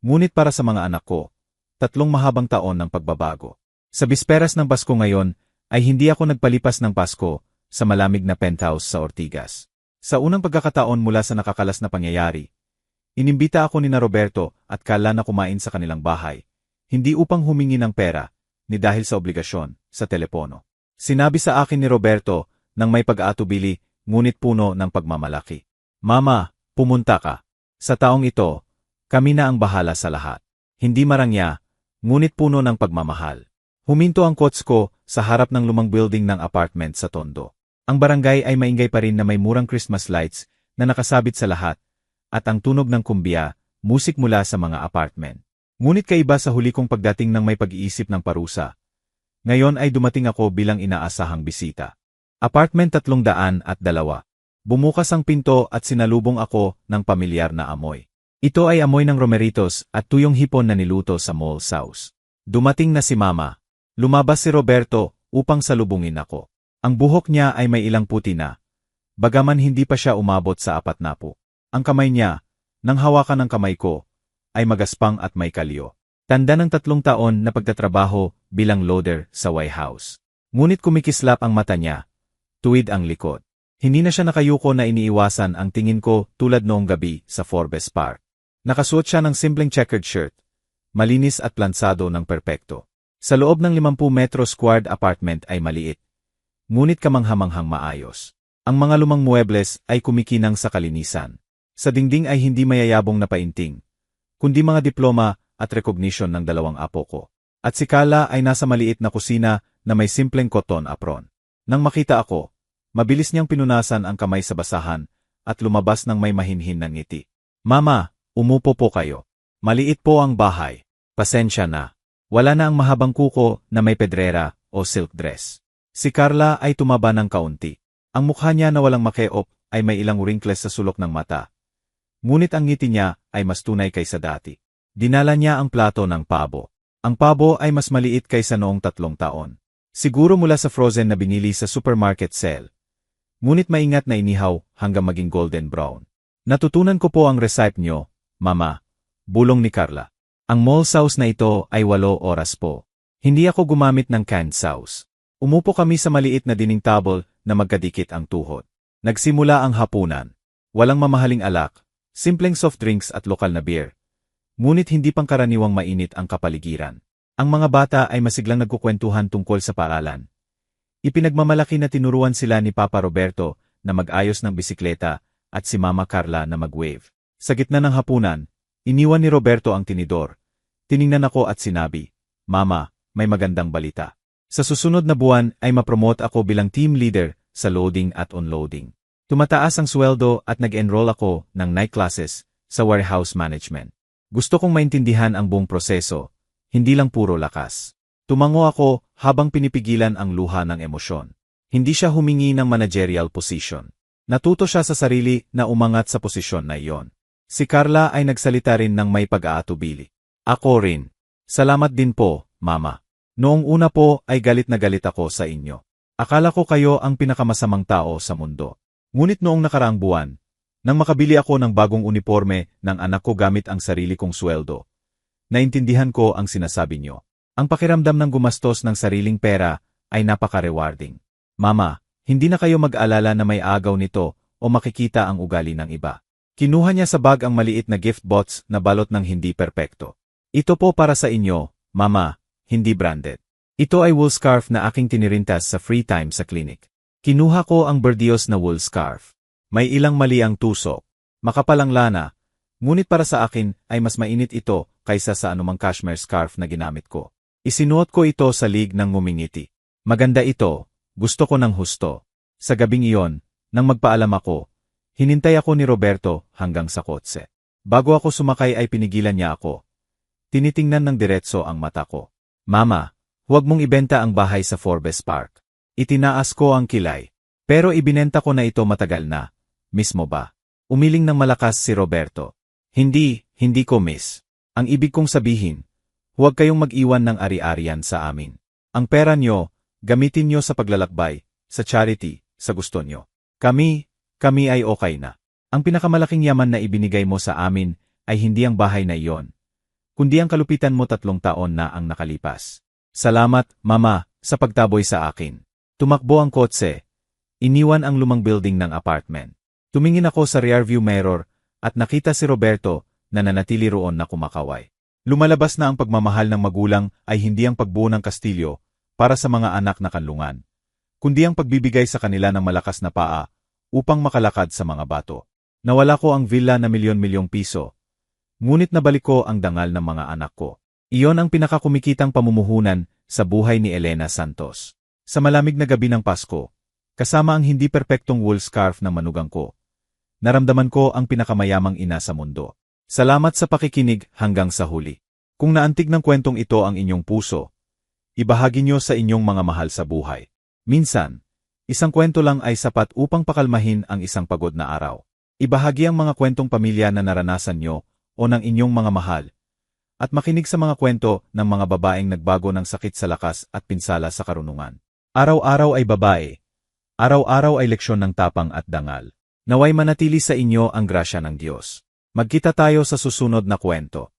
Ngunit para sa mga anak ko, 3 mahabang taon ng pagbabago. Sa bisperas ng Pasko ngayon, ay hindi ako nagpalipas ng Pasko sa malamig na penthouse sa Ortigas. Sa unang pagkakataon mula sa nakakalas na pangyayari, inimbita ako ni Roberto at Carla na kumain sa kanilang bahay, hindi upang humingi ng pera, ni dahil sa obligasyon, sa telepono. Sinabi sa akin ni Roberto nang may pag-aatubili, ngunit puno ng pagmamalaki. Mama, pumunta ka. Sa taong ito, kami na ang bahala sa lahat. Hindi marangya, ngunit puno ng pagmamahal. Huminto ang kotse ko sa harap ng lumang building ng apartment sa Tondo. Ang barangay ay maingay pa rin na may murang Christmas lights na nakasabit sa lahat, at ang tunog ng kumbya, musik mula sa mga apartment. Ngunit kaiba sa huli kong pagdating ng may pag-iisip ng parusa. Ngayon ay dumating ako bilang inaasahang bisita. Apartment 302. Bumukas ang pinto at sinalubong ako ng pamilyar na amoy. Ito ay amoy ng romeritos at tuyong hipon na niluto sa mall sauce. Dumating na si Mama. Lumabas si Roberto upang salubungin ako. Ang buhok niya ay may ilang puti na. Bagaman hindi pa siya umabot sa 40. Ang kamay niya, nang hawakan ng kamay ko, ay magaspang at may kalyo. Tanda ng 3 taon na pagtatrabaho bilang loader sa White House. Ngunit kumikislap ang mata niya, tuwid ang likod. Hindi na siya nakayuko na iniiwasan ang tingin ko tulad noong gabi sa Forbes Park. Nakasuot siya ng simpleng checkered shirt, malinis at plansado ng perpekto. Sa loob ng 50 metro squared apartment ay maliit, ngunit kamanghamanghang maayos. Ang mga lumang muebles ay kumikinang sa kalinisan. Sa dingding ay hindi mayayabong na painting, kundi mga diploma at recognition ng 2 apo ko. At si Carla ay nasa maliit na kusina na may simpleng cotton apron. Nang makita ako, mabilis niyang pinunasan ang kamay sa basahan at lumabas ng may mahinhin na ngiti. Mama, umupo po kayo. Maliit po ang bahay. Pasensya na. Wala na ang mahabang kuko na may pedrera o silk dress. Si Carla ay tumaba ng kaunti. Ang mukha niya na walang makeop ay may ilang wrinkles sa sulok ng mata. Ngunit ang ngiti niya ay mas tunay kaysa dati. Dinala niya ang plato ng pabo. Ang pabo ay mas maliit kaysa noong 3 taon. Siguro mula sa frozen na binili sa supermarket sale. Ngunit maingat na inihaw hanggang maging golden brown. Natutunan ko po ang recipe niyo, Mama, bulong ni Carla. Ang mall sauce na ito ay 8 oras po. Hindi ako gumamit ng canned sauce. Umupo kami sa maliit na dining table na magkadikit ang tuhod. Nagsimula ang hapunan. Walang mamahaling alak, simpleng soft drinks at lokal na beer. Ngunit hindi pangkaraniwang mainit ang kapaligiran. Ang mga bata ay masiglang nagkukwentuhan tungkol sa paaralan. Ipinagmamalaki na tinuruan sila ni Papa Roberto na mag-ayos ng bisikleta at si Mama Carla na mag-wave. Sa gitna ng hapunan, iniwan ni Roberto ang tinidor. Tiningnan ako at sinabi, Mama, may magandang balita. Sa susunod na buwan ay mapromote ako bilang team leader sa loading at unloading. Tumataas ang sweldo at nag-enroll ako ng night classes sa warehouse management. Gusto kong maintindihan ang buong proseso, hindi lang puro lakas. Tumango ako habang pinipigilan ang luha ng emosyon. Hindi siya humingi ng managerial position. Natuto siya sa sarili na umangat sa posisyon na iyon. Si Carla ay nagsalita rin ng may pag-aatubili. Ako rin. Salamat din po, Mama. Noong una po ay galit na galit ako sa inyo. Akala ko kayo ang pinakamasamang tao sa mundo. Ngunit noong nakaraang buwan, nang makabili ako ng bagong uniforme ng anak ko gamit ang sarili kong sweldo, naintindihan ko ang sinasabi niyo. Ang pakiramdam ng gumastos ng sariling pera ay napaka-rewarding. Mama, hindi na kayo mag-alala na may agaw nito o makikita ang ugali ng iba. Kinuha niya sa bag ang maliit na gift box na balot ng hindi perpekto. Ito po para sa inyo, Mama, hindi branded. Ito ay wool scarf na aking tinirintas sa free time sa clinic. Kinuha ko ang Berdios na wool scarf. May ilang mali ang tusok. Makapal ang lana. Ngunit para sa akin ay mas mainit ito kaysa sa anumang cashmere scarf na ginamit ko. Isinuot ko ito sa lig ng ngumingiti. Maganda ito. Gusto ko ng husto. Sa gabing iyon, nang magpaalam ako, hinintay ako ni Roberto hanggang sa kotse. Bago ako sumakay ay pinigilan niya ako. Tinitingnan ng diretso ang mata ko. Mama, huwag mong ibenta ang bahay sa Forbes Park. Itinaas ko ang kilay. Pero ibinenta ko na ito matagal na. Mismo ba? Umiling ng malakas si Roberto. Hindi ko miss. Ang ibig kong sabihin, huwag kayong mag-iwan ng ari-arian sa amin. Ang pera nyo, gamitin nyo sa paglalakbay, sa charity, sa gusto nyo. Kami ay okay na. Ang pinakamalaking yaman na ibinigay mo sa amin ay hindi ang bahay na iyon, kundi ang kalupitan mo 3 taon na ang nakalipas. Salamat, Mama, sa pagtaboy sa akin. Tumakbo ang kotse. Iniwan ang lumang building ng apartment. Tumingin ako sa rearview mirror at nakita si Roberto na nanatili roon na kumakaway. Lumalabas na ang pagmamahal ng magulang ay hindi ang pagbuo ng kastilyo para sa mga anak na kanlungan, kundi ang pagbibigay sa kanila ng malakas na paa upang makalakad sa mga bato. Nawala ko ang villa na milyon-milyong piso, ngunit nabalik ko ang dangal ng mga anak ko. Iyon ang pinakakumikitang pamumuhunan sa buhay ni Elena Santos. Sa malamig na gabi ng Pasko, kasama ang hindi perpektong wool scarf ng manugang ko, naramdaman ko ang pinakamayamang ina sa mundo. Salamat sa pakikinig hanggang sa huli. Kung naantig ng kwentong ito ang inyong puso, ibahagi nyo sa inyong mga mahal sa buhay. Minsan, isang kwento lang ay sapat upang pakalmahin ang isang pagod na araw. Ibahagi ang mga kwentong pamilya na naranasan nyo o ng inyong mga mahal, at makinig sa mga kwento ng mga babaeng nagbago ng sakit sa lakas at pinsala sa karunungan. Araw-araw ay babae. Araw-araw ay leksyon ng tapang at dangal. Naway manatili sa inyo ang grasya ng Diyos. Magkita tayo sa susunod na kwento.